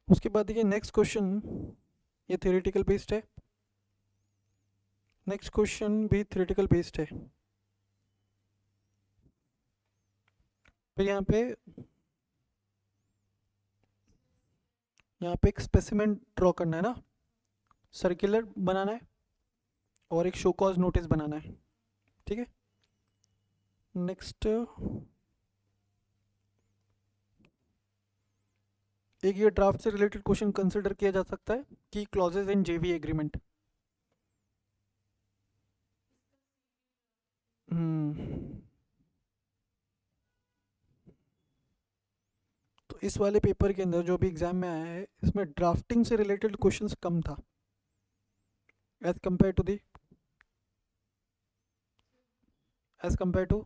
उसके बाद देखिए नेक्स्ट क्वेश्चन, ये थ्योरेटिकल बेस्ड है, नेक्स्ट क्वेश्चन भी थ्योरेटिकल बेस्ड है। फिर यहाँ पे एक स्पेसिमेन ड्रॉ करना है ना, सर्कुलर बनाना है और एक शो कॉज नोटिस बनाना है। ठीक है, नेक्स्ट एक ये ड्राफ्ट से रिलेटेड क्वेश्चन कंसिडर किया जा सकता है कि क्लॉजेज इन जेवी एग्रीमेंट। तो इस वाले पेपर के अंदर जो भी एग्जाम में आया है इसमें ड्राफ्टिंग से रिलेटेड क्वेश्चंस कम था as compare to the as compare to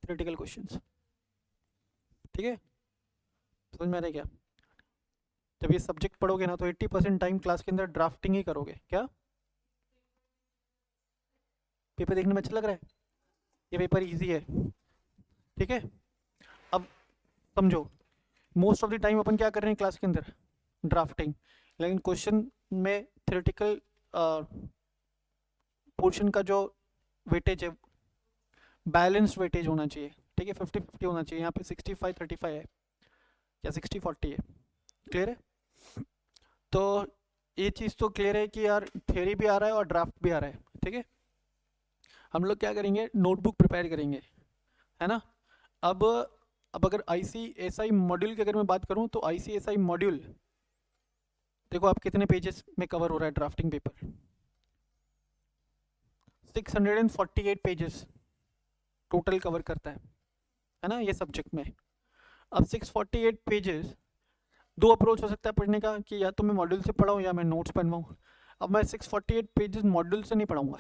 theoretical questions. ठीक है, समझ में आ रहा है क्या? जब ये सब्जेक्ट पढ़ोगे ना तो 80% टाइम क्लास के अंदर ड्राफ्टिंग ही करोगे। क्या पेपर देखने में अच्छा लग रहा है? ये पेपर इजी है। ठीक है, अब समझो, मोस्ट ऑफ द टाइम अपन क्या कर रहे हैं क्लास के अंदर, ड्राफ्टिंग, लेकिन क्वेश्चन में थ्योरेटिकल पोर्शन का जो वेटेज है, बैलेंस वेटेज होना चाहिए। ठीक है, 50-50 होना चाहिए, यहाँ पे 65-35 है या 60-40 है। क्लियर है? तो ये चीज़ तो क्लियर है कि यार थ्योरी भी आ रहा है और ड्राफ्ट भी आ रहा है। ठीक है, हम लोग क्या करेंगे, नोटबुक प्रिपेयर करेंगे, है ना। अब अब अगर ICSI मॉड्यूल की अगर मैं बात करूं तो ICSI मॉड्यूल देखो आप कितने पेजेस में कवर हो रहा है drafting paper, 648 pages total cover करता है ना ये सब्जेक्ट में। अब 648 पेजेस, दो अप्रोच हो सकता है पढ़ने का कि या तो मैं मॉड्यूल से पढ़ाऊँ या मैं नोट्स बनवाऊँ। अब मैं 648 पेजेस मॉड्यूल से नहीं पढ़ाऊँगा,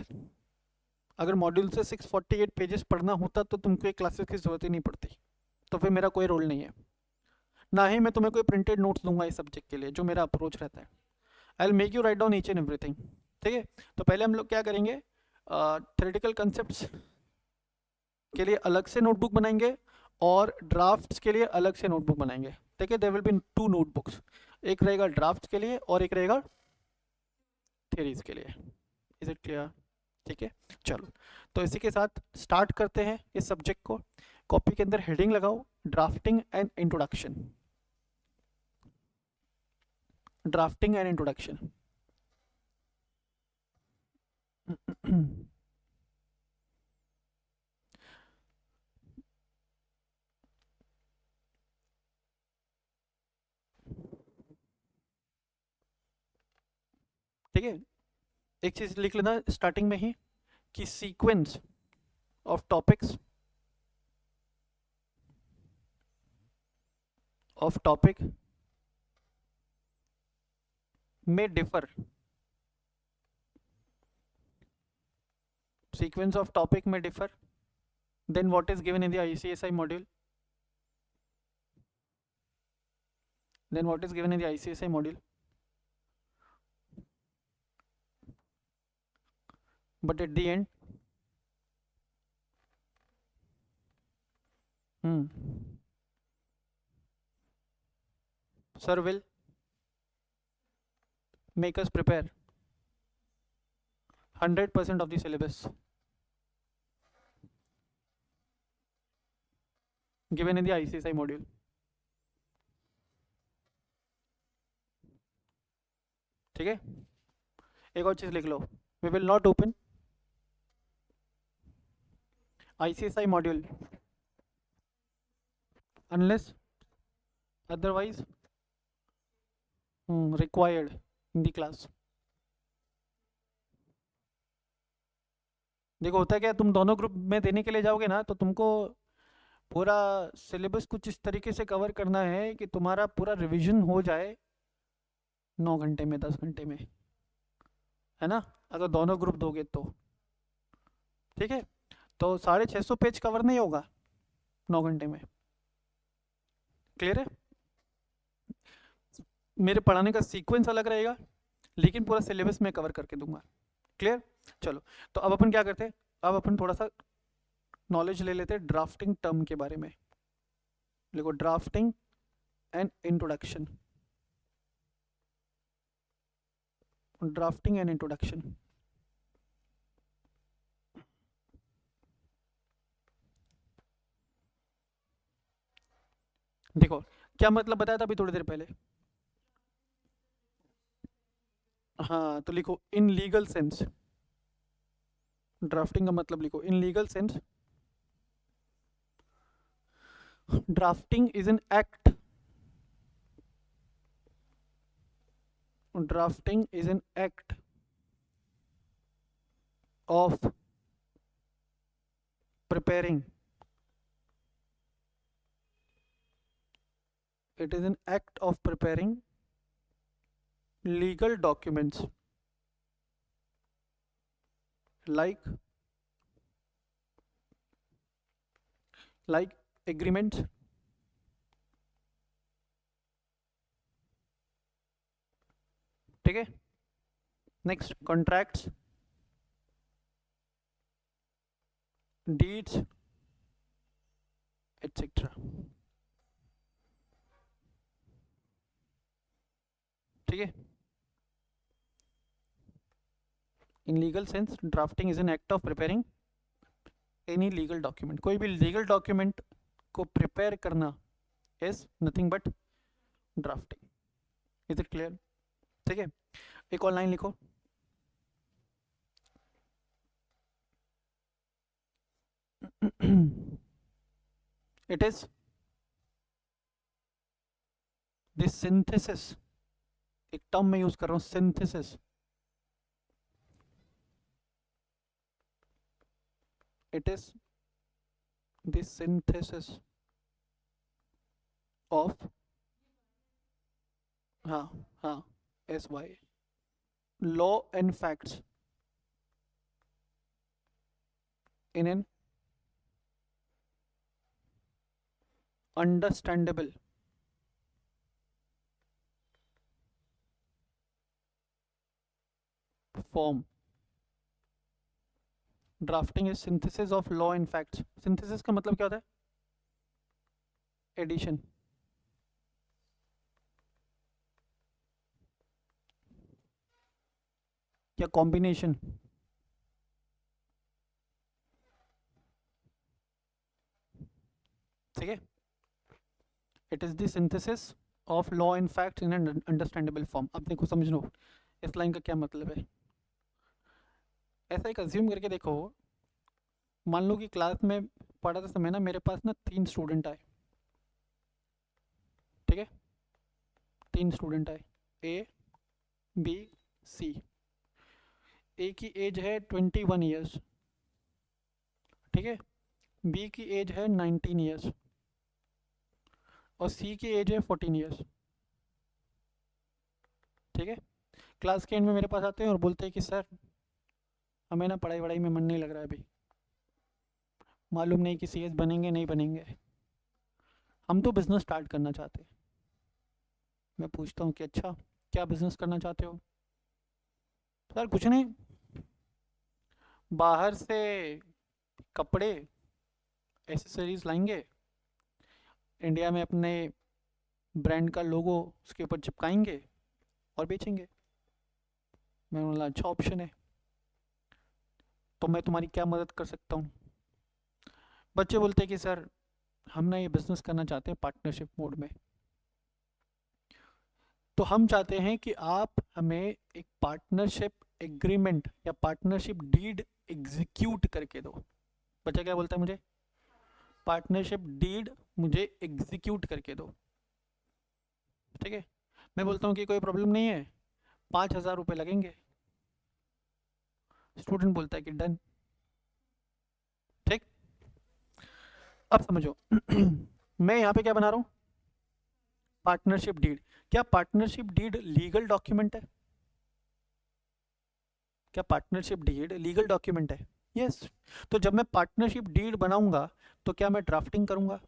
अगर मॉड्यूल से 648 पेजेस पढ़ना होता तो तुमको एक क्लासेस की ज़रूरत ही नहीं पड़ती, तो फिर मेरा कोई रोल नहीं है। ना ही मैं तुम्हें कोई प्रिंटेड नोट्स दूंगा इस सब्जेक्ट के लिए, जो मेरा अप्रोच रहता है, I will make you write down each and everything. ठीक है, तो पहले हम लोग क्या करेंगे, थ्योरेटिकल कंसेप्ट के लिए अलग से नोटबुक बनाएंगे और ड्राफ्ट्स के लिए अलग से नोटबुक बनाएंगे। ठीक है, देयर विल बी 2 नोटबुक्स, एक रहेगा ड्राफ्ट के लिए और एक रहेगा थ्योरीज के लिए। Is it clear? ठीक है, चलो, तो इसी के साथ स्टार्ट करते हैं इस सब्जेक्ट को। कॉपी के अंदर हेडिंग लगाओ, drafting and introduction, drafting and introduction. ठीक है, एक चीज लिख लेना स्टार्टिंग में ही कि sequence of topics of topic may differ. Sequence of topic may differ than what is given in the ICSI module. Then what is given in the ICSI module. But at the end, sir will make us prepare 100% of the syllabus given in the ICSI module. ठीक है, एक और चीज लिख लो, we will not open ICSI module unless otherwise required in the class. देखो होता है क्या, तुम दोनों ग्रुप में देने के लिए जाओगे ना, तो तुमको पूरा सिलेबस कुछ इस तरीके से कवर करना है कि तुम्हारा पूरा रिवीजन हो जाए 9 घंटे में, 10 घंटे में, है ना, अगर दोनों ग्रुप दोगे तो। ठीक है, तो 650 पेज कवर नहीं होगा 9 घंटे में। क्लियर है? मेरे पढ़ाने का सीक्वेंस अलग रहेगा, लेकिन पूरा सिलेबस मैं कवर करके दूंगा। क्लियर? चलो, तो अब अपन क्या करते हैं, अब अपन थोड़ा सा नॉलेज ले लेते हैं ड्राफ्टिंग टर्म के बारे में। देखो, drafting and introduction, drafting and introduction. देखो क्या मतलब बताया था अभी थोड़ी देर पहले। हाँ, तो लिखो इन लीगल सेंस, ड्राफ्टिंग का मतलब लिखो in legal sense, drafting is an act, drafting is an act of preparing, it is an act of preparing legal documents like agreements, ठीक है, नेक्स्ट कॉन्ट्रैक्ट्स, deeds, etc. ठीक है, in legal sense drafting is an act of preparing any legal document, कोई भी legal document को prepare करना is nothing but drafting. Is it clear? ठीक है, एक और लाइन लिखो, it is the synthesis, एक टर्म में यूज कर रहा हूं synthesis, it is the synthesis of SY law and facts in an understandable form. Drafting is synthesis of law and facts. Synthesis का मतलब क्या होता है? एडिशन, या कॉम्बिनेशन, ठीक है, it is the synthesis of law and facts in an understandable form. अब देखो, समझ लो इस लाइन का क्या मतलब है। ऐसा एक अज्यूम करके देखो, मान लो कि क्लास में पढ़ाते समय ना मेरे पास ना 3 स्टूडेंट आए, ठीक है, 3 स्टूडेंट आए, ए बी सी। ए की एज है 21 ईयर्स, ठीक है, बी की एज है 19 ईयर्स और सी की एज है 14 ईयर्स, ठीक है। क्लास के एंड में मेरे पास आते हैं और बोलते हैं कि सर हमें ना पढ़ाई वढ़ाई में मन नहीं लग रहा है अभी, मालूम नहीं कि सीएस बनेंगे नहीं बनेंगे, हम तो बिज़नेस स्टार्ट करना चाहते हैं। मैं पूछता हूँ कि अच्छा क्या बिज़नेस करना चाहते हो? सर कुछ नहीं, बाहर से कपड़े एसेसरीज लाएंगे, इंडिया में अपने ब्रांड का लोगो उसके ऊपर चिपकाएंगे और बेचेंगे। मैं बोला अच्छा ऑप्शन है, तो मैं तुम्हारी क्या मदद कर सकता हूँ? बच्चे बोलते हैं कि सर हम ना ये बिज़नेस करना चाहते हैं पार्टनरशिप मोड में, तो हम चाहते हैं कि आप हमें एक पार्टनरशिप एग्रीमेंट या पार्टनरशिप डीड एग्जीक्यूट करके दो। बच्चा क्या बोलता है मुझे? पार्टनरशिप डीड मुझे एग्जीक्यूट करके दो। ठीक है, मैं बोलता हूँ कि कोई प्रॉब्लम नहीं है, 5,000 रुपये लगेंगे। स्टूडेंट बोलता है कि डन। ठीक, अब समझो मैं यहाँ पे क्या बना रहा हूँ? Partnership deed. क्या पार्टनरशिप डीड लीगल डॉक्यूमेंट है? क्या पार्टनरशिप डीड लीगल डॉक्यूमेंट है? यस। तो जब मैं पार्टनरशिप डीड बनाऊंगा तो क्या मैं ड्राफ्टिंग करूंगा?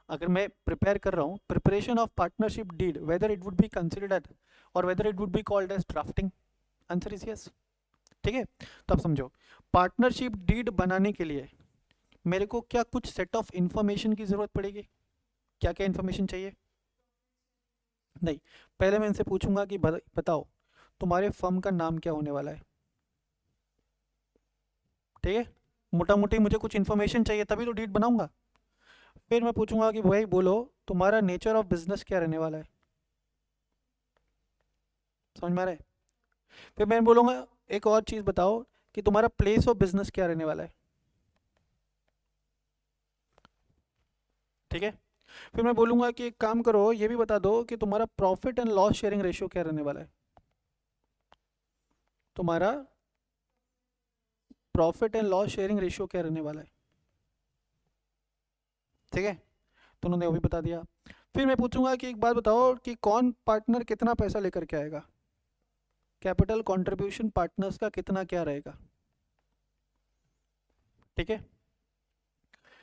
अगर मैं प्रिपेयर कर रहा हूँ, preparation of partnership deed, whether it would be considered और whether it would be called as drafting? Answer is yes. ठीक है, तो अब समझो, पार्टनरशिप डीड बनाने के लिए मेरे को क्या कुछ सेट ऑफ इंफॉर्मेशन की जरूरत पड़ेगी? क्या क्या इंफॉर्मेशन चाहिए? नहीं, पहले मैं इनसे पूछूंगा कि बताओ तुम्हारे फर्म का नाम क्या होने वाला है। ठीक है, मोटा मोटी मुझे कुछ इन्फॉर्मेशन चाहिए तभी तो डीड बनाऊंगा। फिर मैं पूछूंगा कि भाई बोलो तुम्हारा नेचर ऑफ बिजनेस क्या रहने वाला है। समझ में आ रहा है? फिर मैं बोलूंगा एक और चीज़ बताओ कि तुम्हारा प्लेस ऑफ बिजनेस क्या रहने वाला है। ठीक है, फिर मैं बोलूंगा कि एक काम करो ये भी बता दो कि तुम्हारा profit and loss sharing ratio क्या रहने वाला है। तुम्हारा profit and loss sharing ratio क्या रहने वाला है। ठीक है, तो उन्होंने वो भी बता दिया। फिर मैं पूछूंगा कि एक बात बताओ कि कौन पार्टनर कितना पैसा लेकर के आएगा, कैपिटल कंट्रीब्यूशन पार्टनर्स का कितना क्या रहेगा। ठीक है,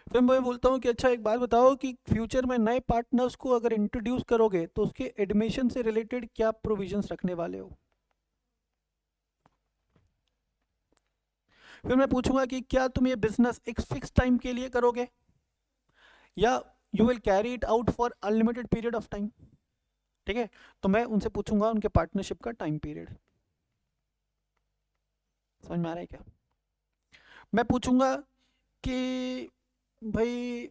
फिर मैं बोलता हूँ कि अच्छा एक बात बताओ कि फ्यूचर में नए पार्टनर्स को अगर इंट्रोड्यूस करोगे तो उसके एडमिशन से रिलेटेड क्या प्रोविजंस रखने वाले हो। फिर मैं पूछूंगा कि क्या तुम ये बिजनेस एक फिक्स टाइम के लिए करोगे या you will carry it out for unlimited period of time. ठीक है, तो मैं उनसे पूछूंगा उनके पार्टनरशिप का टाइम पीरियड। समझ में आ रहा है क्या? मैं पूछूंगा कि भाई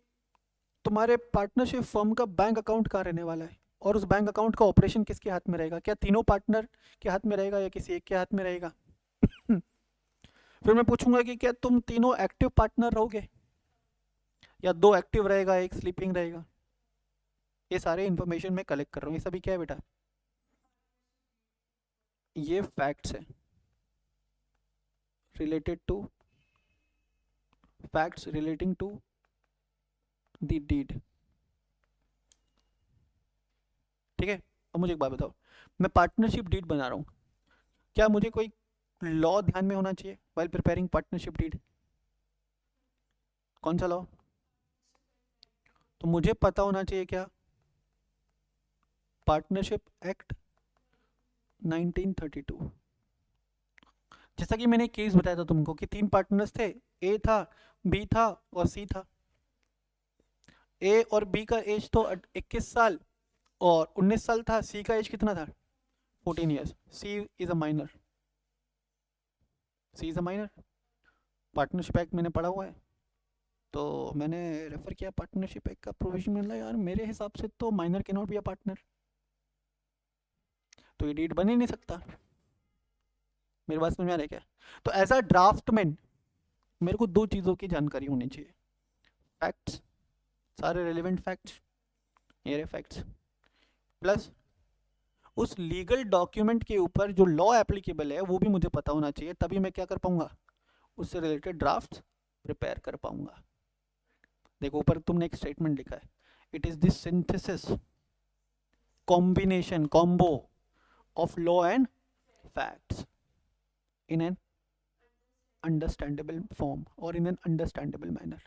तुम्हारे पार्टनरशिप फर्म का बैंक अकाउंट कहाँ रहने वाला है और उस बैंक अकाउंट का ऑपरेशन किसके हाथ में रहेगा, क्या तीनों पार्टनर के हाथ में रहेगा या किसी एक के हाथ में रहेगा। फिर मैं पूछूंगा कि क्या तुम तीनों एक्टिव पार्टनर रहोगे या दो एक्टिव रहेगा एक स्लीपिंग रहेगा। ये सारे इंफॉर्मेशन मैं कलेक्ट कर रहा हूँ। ये सभी क्या है बेटा? ये फैक्ट्स है related to, facts relating to the deed. ठीक है, अब मुझे एक बात बताओ, मैं पार्टनरशिप डीड बना रहा हूँ, क्या मुझे कोई लॉ ध्यान में होना चाहिए वाइल प्रिपेयरिंग पार्टनरशिप डीड? कौन सा लॉ? तो मुझे पता होना चाहिए क्या? Partnership act 1932। जैसा कि मैंने केस बताया था तुमको कि तीन पार्टनर्स थे, ए था, बी था और सी था। ए और बी का एज तो 21 साल और 19 साल था। सी का एज कितना था? 14 years. She is a minor. She is a minor. Partnership act मैंने पढ़ा हुआ है तो मैंने रेफर किया पार्टनरशिप एक्ट का प्रोविजन। मिला यार मेरे हिसाब से तो minor can not be a partner, तो ये डीड बन ही नहीं सकता। मेरी बात समझ में आ रहा है क्या? तो एज अ ड्राफ्टमैन मेरे को दो चीज़ों की जानकारी होनी चाहिए, फैक्ट्स, सारे रेलिवेंट फैक्ट्स, ये फैक्ट्स, प्लस उस लीगल डॉक्यूमेंट के ऊपर जो लॉ एप्लीकेबल है वो भी मुझे पता होना चाहिए, तभी मैं क्या कर पाऊंगा, उससे रिलेटेड ड्राफ्ट प्रिपेयर कर पाऊंगा। देखो ऊपर तुमने एक स्टेटमेंट लिखा है, it is this synthesis combination combo of law and facts in an understandable form or in an understandable manner.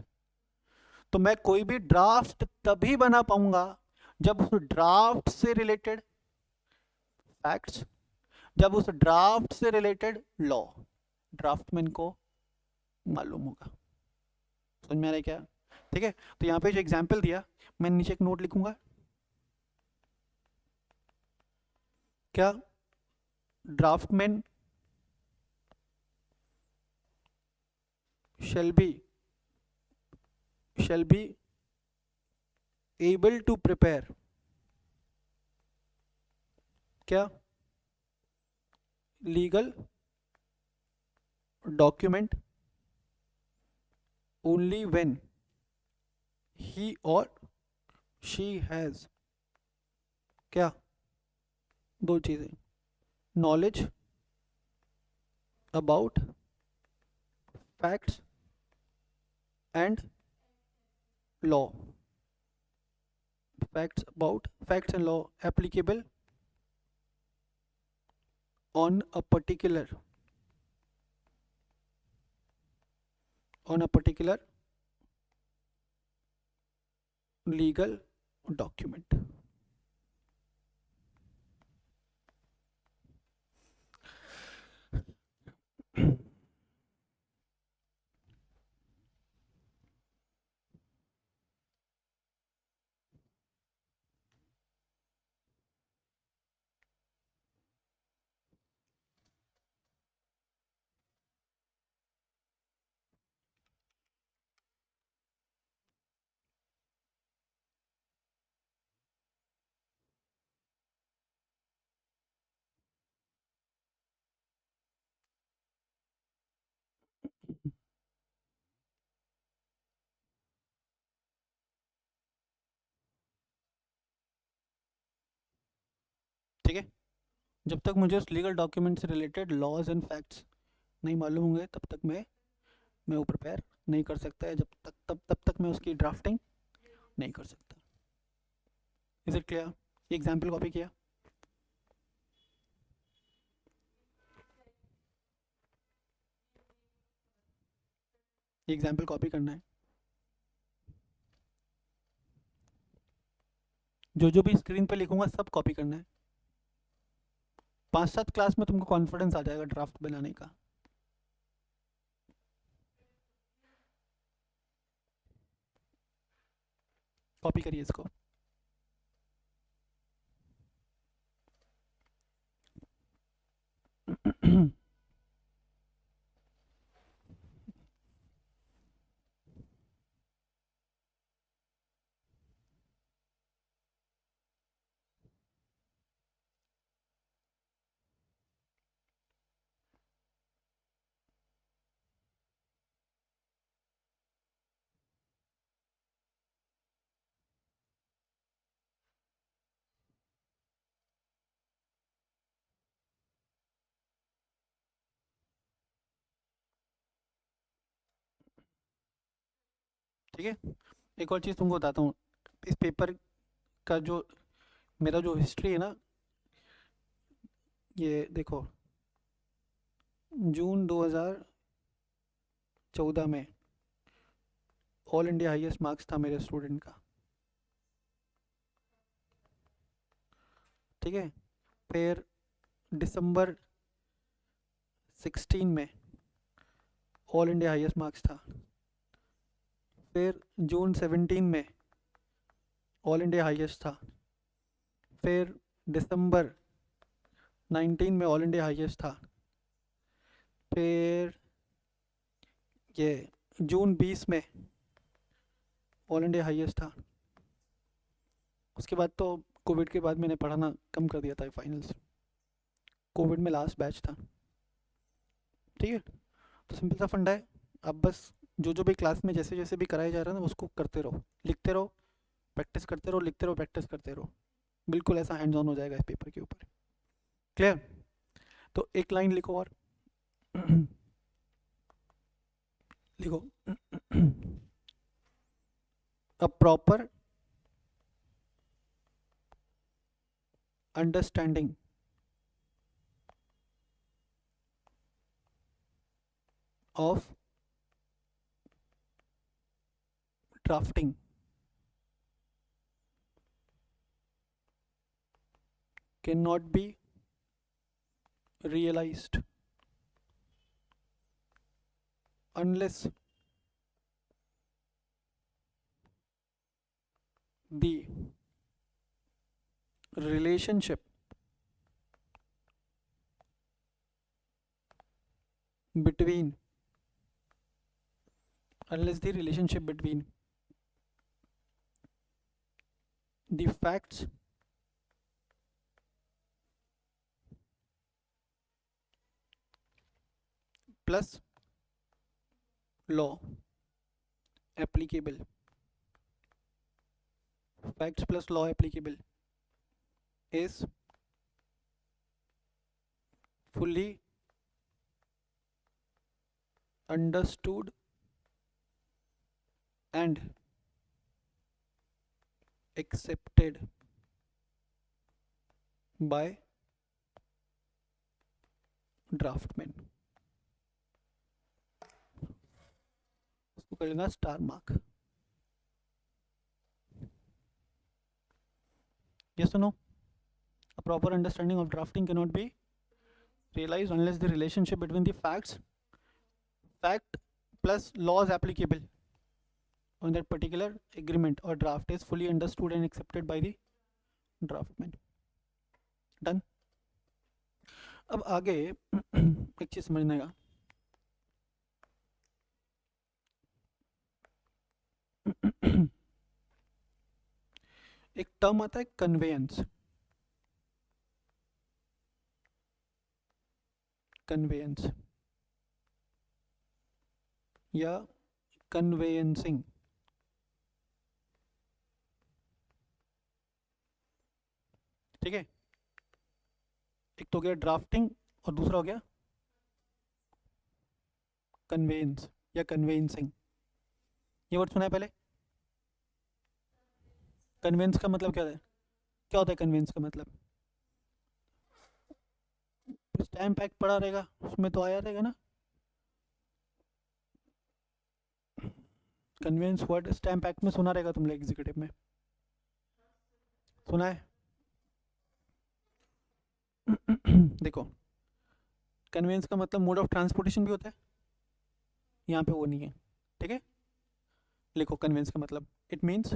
तो मैं कोई भी ड्राफ्ट तभी बना पाऊंगा जब उस ड्राफ्ट से रिलेटेड फैक्ट्स, जब उस ड्राफ्ट से रिलेटेड लॉ ड्राफ्टमैन को मालूम होगा। समझ में आ रहा है क्या? ठीक है, तो यहाँ पे जो एग्जाम्पल दिया, मैं नीचे एक नोट लिखूंगा, क्या draughtsman shall be able to prepare क्या legal document only when he or she has क्या दो चीजें, knowledge about facts and law, facts and law applicable on a particular legal document। ठीक है, जब तक मुझे उस लीगल डॉक्यूमेंट से रिलेटेड लॉज एंड फैक्ट्स नहीं मालूम होंगे तब तक मैं वो प्रिपेयर नहीं कर सकता है, तब तक मैं उसकी ड्राफ्टिंग नहीं कर सकता। Is it clear? ये एग्जाम्पल कॉपी किया, ये एग्जाम्पल कॉपी करना है, जो भी स्क्रीन पे लिखूंगा सब कॉपी करना है। 5-7 क्लास में तुमको कॉन्फिडेंस आ जाएगा ड्राफ्ट बनाने का। कॉपी करिए इसको। ठीक है, एक और चीज़ तुमको बताता हूँ, इस पेपर का जो मेरा जो हिस्ट्री है ना, ये देखो जून 2014 में ऑल इंडिया हाईएस्ट मार्क्स था मेरे स्टूडेंट का। ठीक है, फिर दिसंबर 16 में ऑल इंडिया हाईएस्ट मार्क्स था, फिर जून 17 में ऑल इंडिया हाईएस्ट था, फिर दिसंबर 19 में ऑल इंडिया हाईएस्ट था, फिर ये जून 20 में ऑल इंडिया हाईएस्ट था। उसके बाद तो कोविड के बाद मैंने पढ़ाना कम कर दिया था, फाइनल्स कोविड में लास्ट बैच था। ठीक है, तो सिंपल सा फंडा है, अब बस जो भी क्लास में जैसे जैसे भी कराया जा रहा है ना उसको करते रहो, लिखते रहो, प्रैक्टिस करते रहो, लिखते रहो, प्रैक्टिस करते रहो, बिल्कुल ऐसा हैंड्स ऑन हो जाएगा इस पेपर के ऊपर। क्लियर? तो एक लाइन लिखो और लिखो a proper understanding of drafting cannot be realized unless the relationship between the facts plus law applicable is fully understood and accepted by draftsman. उसको कर लेना star mark. Yes or no? A proper understanding of drafting cannot be realized unless the relationship between the fact plus laws applicable on that particular agreement or draft is fully understood and accepted by the draftman. Done. अब आगे एक चीज समझने का, एक term आता है conveyance. या कन्वेयंसिंग। ठीक है, एक तो हो गया ड्राफ्टिंग और दूसरा हो गया कन्वेयंस या कन्वेयंसिंग। ये वर्ड सुना है पहले? कन्वेंस का मतलब क्या है? क्या होता है कन्वेंस का मतलब? स्टैम्प पैक पड़ा रहेगा, उसमें तो आया रहेगा ना कन्वेंस वर्ड। स्टैम्प पैक में सुना रहेगा तुमने, एग्जीक्यूटिव में सुना है? देखो, कन्वेंस का मतलब मोड ऑफ ट्रांसपोर्टेशन भी होता है, यहाँ पे वो नहीं है। ठीक है, लिखो कन्वेंस का मतलब, it means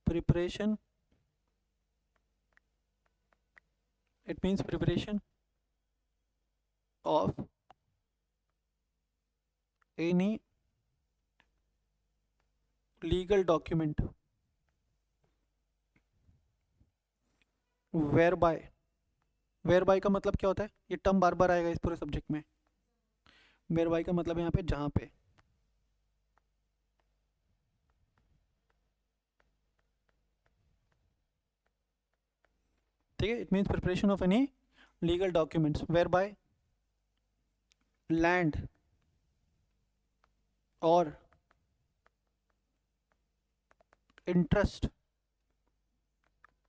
preparation of any legal document whereby का मतलब क्या होता है? ये टर्म बार बार आएगा इस पूरे सब्जेक्ट में। whereby का मतलब यहाँ पे जहाँ पे। ठीक है, it means preparation of any legal documents where by land और interest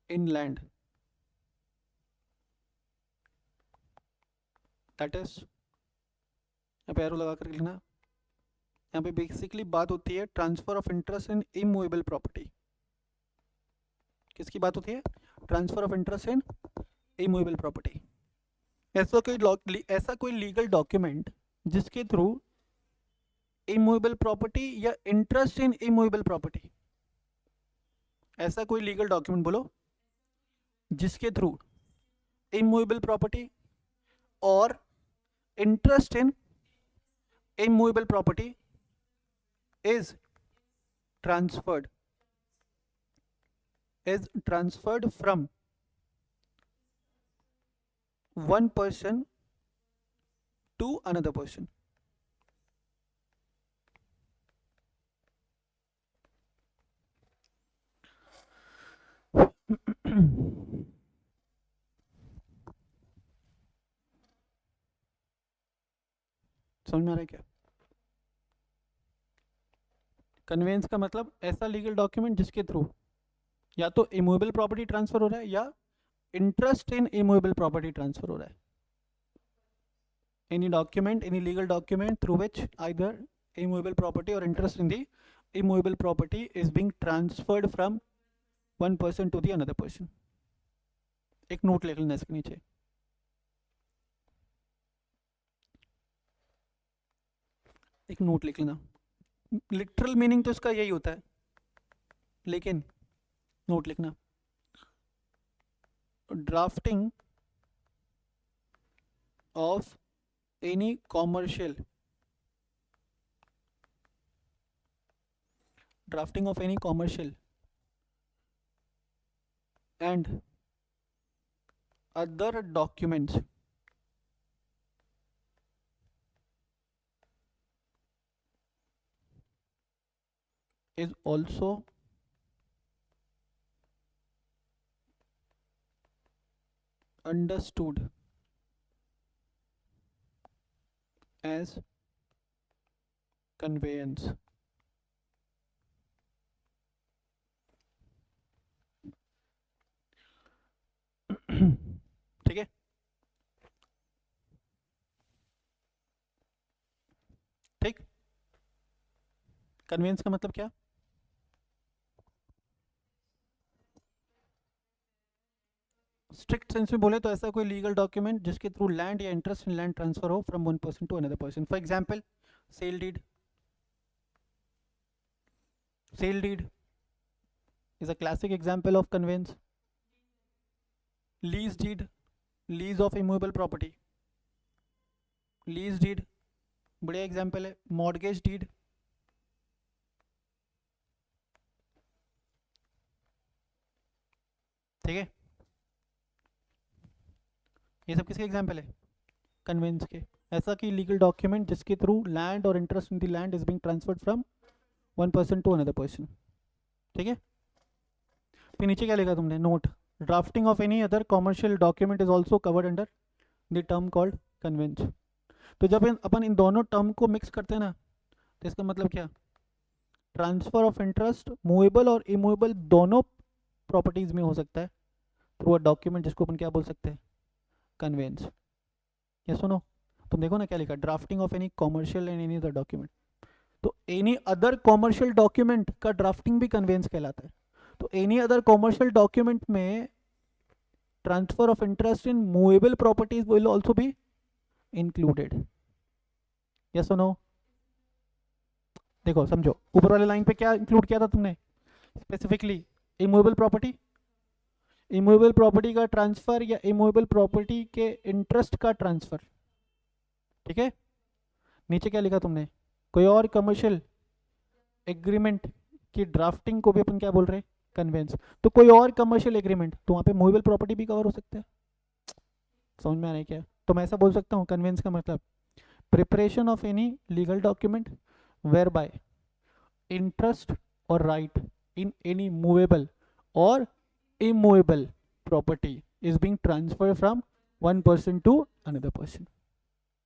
in land, that is, यहाँ पे एरो लगा कर लिखना। यहाँ पे बेसिकली बात होती है transfer of interest in immovable property. किसकी बात होती है? Transfer of interest in immovable property. ऐसा कोई लीगल डॉक्यूमेंट जिसके थ्रू इमूवेबल प्रॉपर्टी या इंटरेस्ट इन इमूवेबल प्रॉपर्टी, ऐसा कोई लीगल डॉक्यूमेंट बोलो जिसके थ्रू इमूवेबल प्रॉपर्टी और interest in immovable property is transferred from one person to another person. समझ में आ रहा है क्या? कन्वेंस का मतलब ऐसा लीगल डॉक्यूमेंट जिसके थ्रू या तो इमूवेबल प्रॉपर्टी ट्रांसफर हो रहा है या इंटरेस्ट इन इमूवेबल प्रॉपर्टी ट्रांसफर हो रहा है। any document, any legal document through which either immovable property or interest in the immovable property is being transferred from one person to the another person. एक note लिख लेना इसके नीचे. एक note लिख लेना. लिटरल मीनिंग तो इसका यही होता है, लेकिन नोट लिखना. Drafting of any commercial and other documents is also understood as conveyance. ठीक है. ठीक. कन्वेंस का मतलब क्या? स्ट्रिक्ट सेंस में बोले तो ऐसा कोई लीगल डॉक्यूमेंट जिसके थ्रू लैंड या इंटरेस्ट इन लैंड ट्रांसफर हो from one person to another person. For example, sale deed. Sale deed is a classic example of conveyance. Lease deed, lease of immovable property. Lease deed बढ़िया example है. Mortgage deed, ठीक है. ये सब किसके example है? Convince के. ऐसा कि लीगल डॉक्यूमेंट जिसके थ्रू लैंड और interest in the land is being transferred from one person to another person. ठीक है. फिर नीचे क्या लिखा तुमने? Note. Drafting of any other commercial document is also covered under the term called conveyance. तो जब अपन इन दोनों टर्म को मिक्स करते हैं ना, तो इसका मतलब क्या? ट्रांसफर ऑफ इंटरेस्ट मूवेबल और इमूवेबल दोनों प्रॉपर्टीज में हो सकता है थ्रू अ डॉक्यूमेंट जिसको अपन क्या बोल सकते हैं? कन्वेंस. ये सुनो, तुम देखो ना क्या लिखा? Drafting of any commercial and any other document. तो एनी अदर कॉमर्शियल डॉक्यूमेंट का ड्राफ्टिंग भी कन्वेंस कहलाता है. तो एनी अदर कॉमर्शियल डॉक्यूमेंट में transfer of interest in movable properties will also be included. Yes और नो? देखो समझो, ऊपर वाले लाइन पे क्या इंक्लूड किया था तुमने? Specifically immovable property. Immovable property का ट्रांसफर या इमूवेबल प्रॉपर्टी के इंटरेस्ट का ट्रांसफर. ठीक है. नीचे क्या लिखा तुमने? कोई और कमर्शियल एग्रीमेंट की ड्राफ्टिंग को भी अपन क्या बोल रहे हैं? कन्वेंस. तो कोई और कमर्शियल एग्रीमेंट, तो वहां पे मूवेबल प्रॉपर्टी भी कवर हो सकता है. समझ में आ रहा है क्या? तो मैं ऐसा बोल सकता हूँ कन्वेंस का मतलब preparation of any legal document whereby interest और राइट इन एनी मूवेबल और immovable property is being transferred from one person to another person.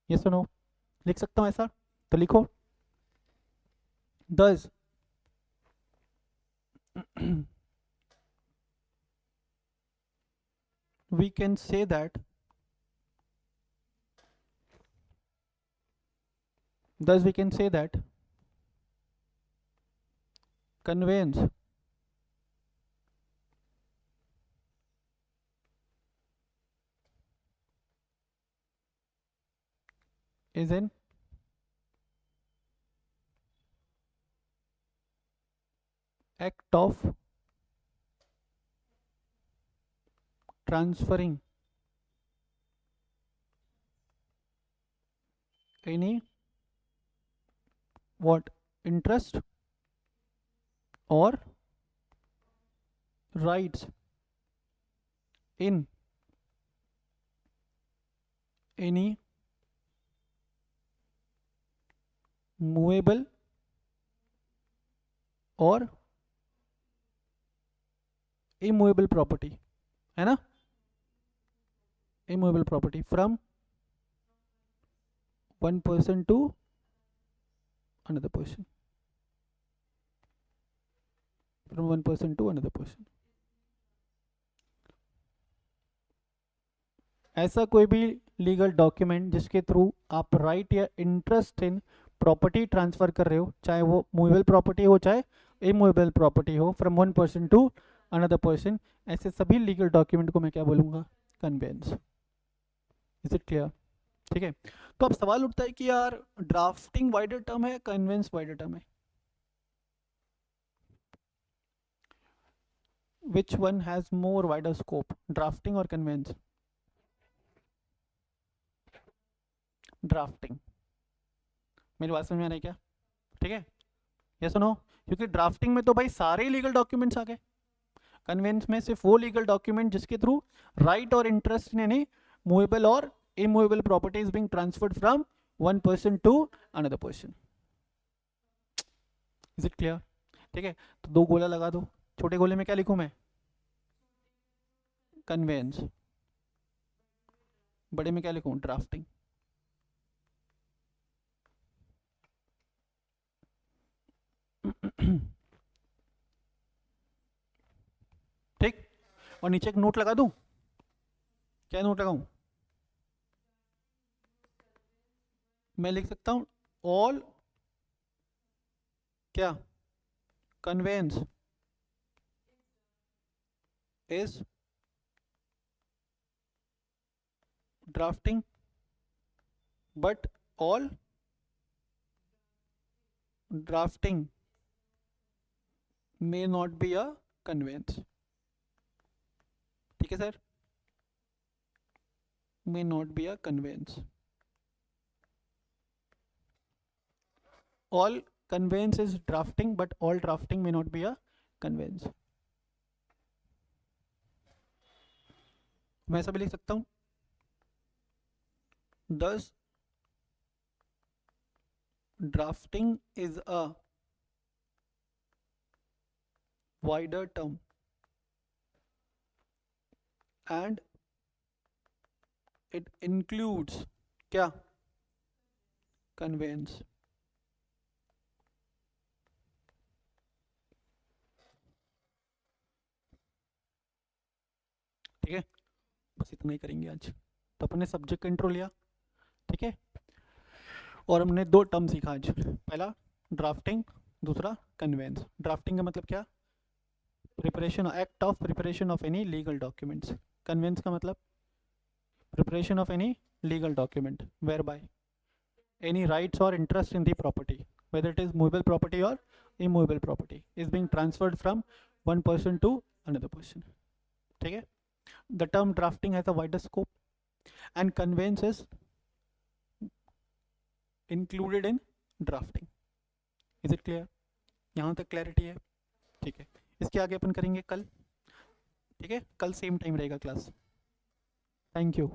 Yes or no? लिख सकता हूँ ऐसा? तो लिखो. Thus we can say that conveyance is an act of transferring any what interest or rights in any movable और immovable property, है ना? immovable property from one person to another person. From one person to another person. ऐसा कोई भी legal document जिसके through आप right या interest in property transfer कर रहे हो, चाहे वो मूवेबल प्रॉपर्टी हो चाहे इमूवेबल प्रॉपर्टी हो, from one person to another person, ऐसे सभी लीगल डॉक्यूमेंट को मैं क्या बोलूँगा, कन्वेंस। Is it clear? ठीक है, तो अब सवाल उठता है कि यार ड्राफ्टिंग वाइडर टर्म है, कन्वेंस वाइडर टर्म है, which one has more wider scope, drafting और कन्वेंस? ड्राफ्टिंग। मेरी बात समझ में आ रही है क्या? ठीक है, यस नो? क्योंकि ड्राफ्टिंग में तो भाई सारे लीगल डॉक्यूमेंट्स आ गए, कन्वेंस में सिर्फ वो लीगल डॉक्यूमेंट जिसके थ्रू राइट और इंटरेस्ट यानी मूवेबल और immovable property is being transferred from one person to another person. Is it clear? ठीक है, तो दो गोला लगा दो, छोटे गोले में क्या लिखूं मैं, कन्वेंस, बड़े में क्या लिखूं, ड्राफ्टिंग। ठीक, और नीचे एक नोट लगा दूं, क्या नोट लगाऊं, मैं लिख सकता हूं ऑल क्या, conveyance is drafting but all drafting may not be a conveyance। ठीक है sir, may not be a conveyance, all conveyance is drafting but all drafting may not be a conveyance। मैं ऐसा भी लिख सकता हूं, thus drafting is a wider term and it includes क्या, conveyance। ठीक है, बस इतना ही करेंगे आज। तो अपने सब्जेक्ट का इंट्रो लिया, ठीक है, और हमने दो टर्म सीखा आज, पहला ड्राफ्टिंग, दूसरा कन्वेंस। ड्राफ्टिंग का मतलब क्या, preparation, act of preparation of any legal documents. Conveyance का मतलब preparation of any legal document whereby any rights or interest in the property, whether it is movable property or immovable property, is being transferred from one person to another person। ठीक है, the term drafting has a wider scope and conveyance is included in drafting। is it clear? यहाँ तक clarity है? ठीक है, इसके आगे अपन करेंगे कल। ठीक है, कल सेम टाइम रहेगा क्लास। Thank you.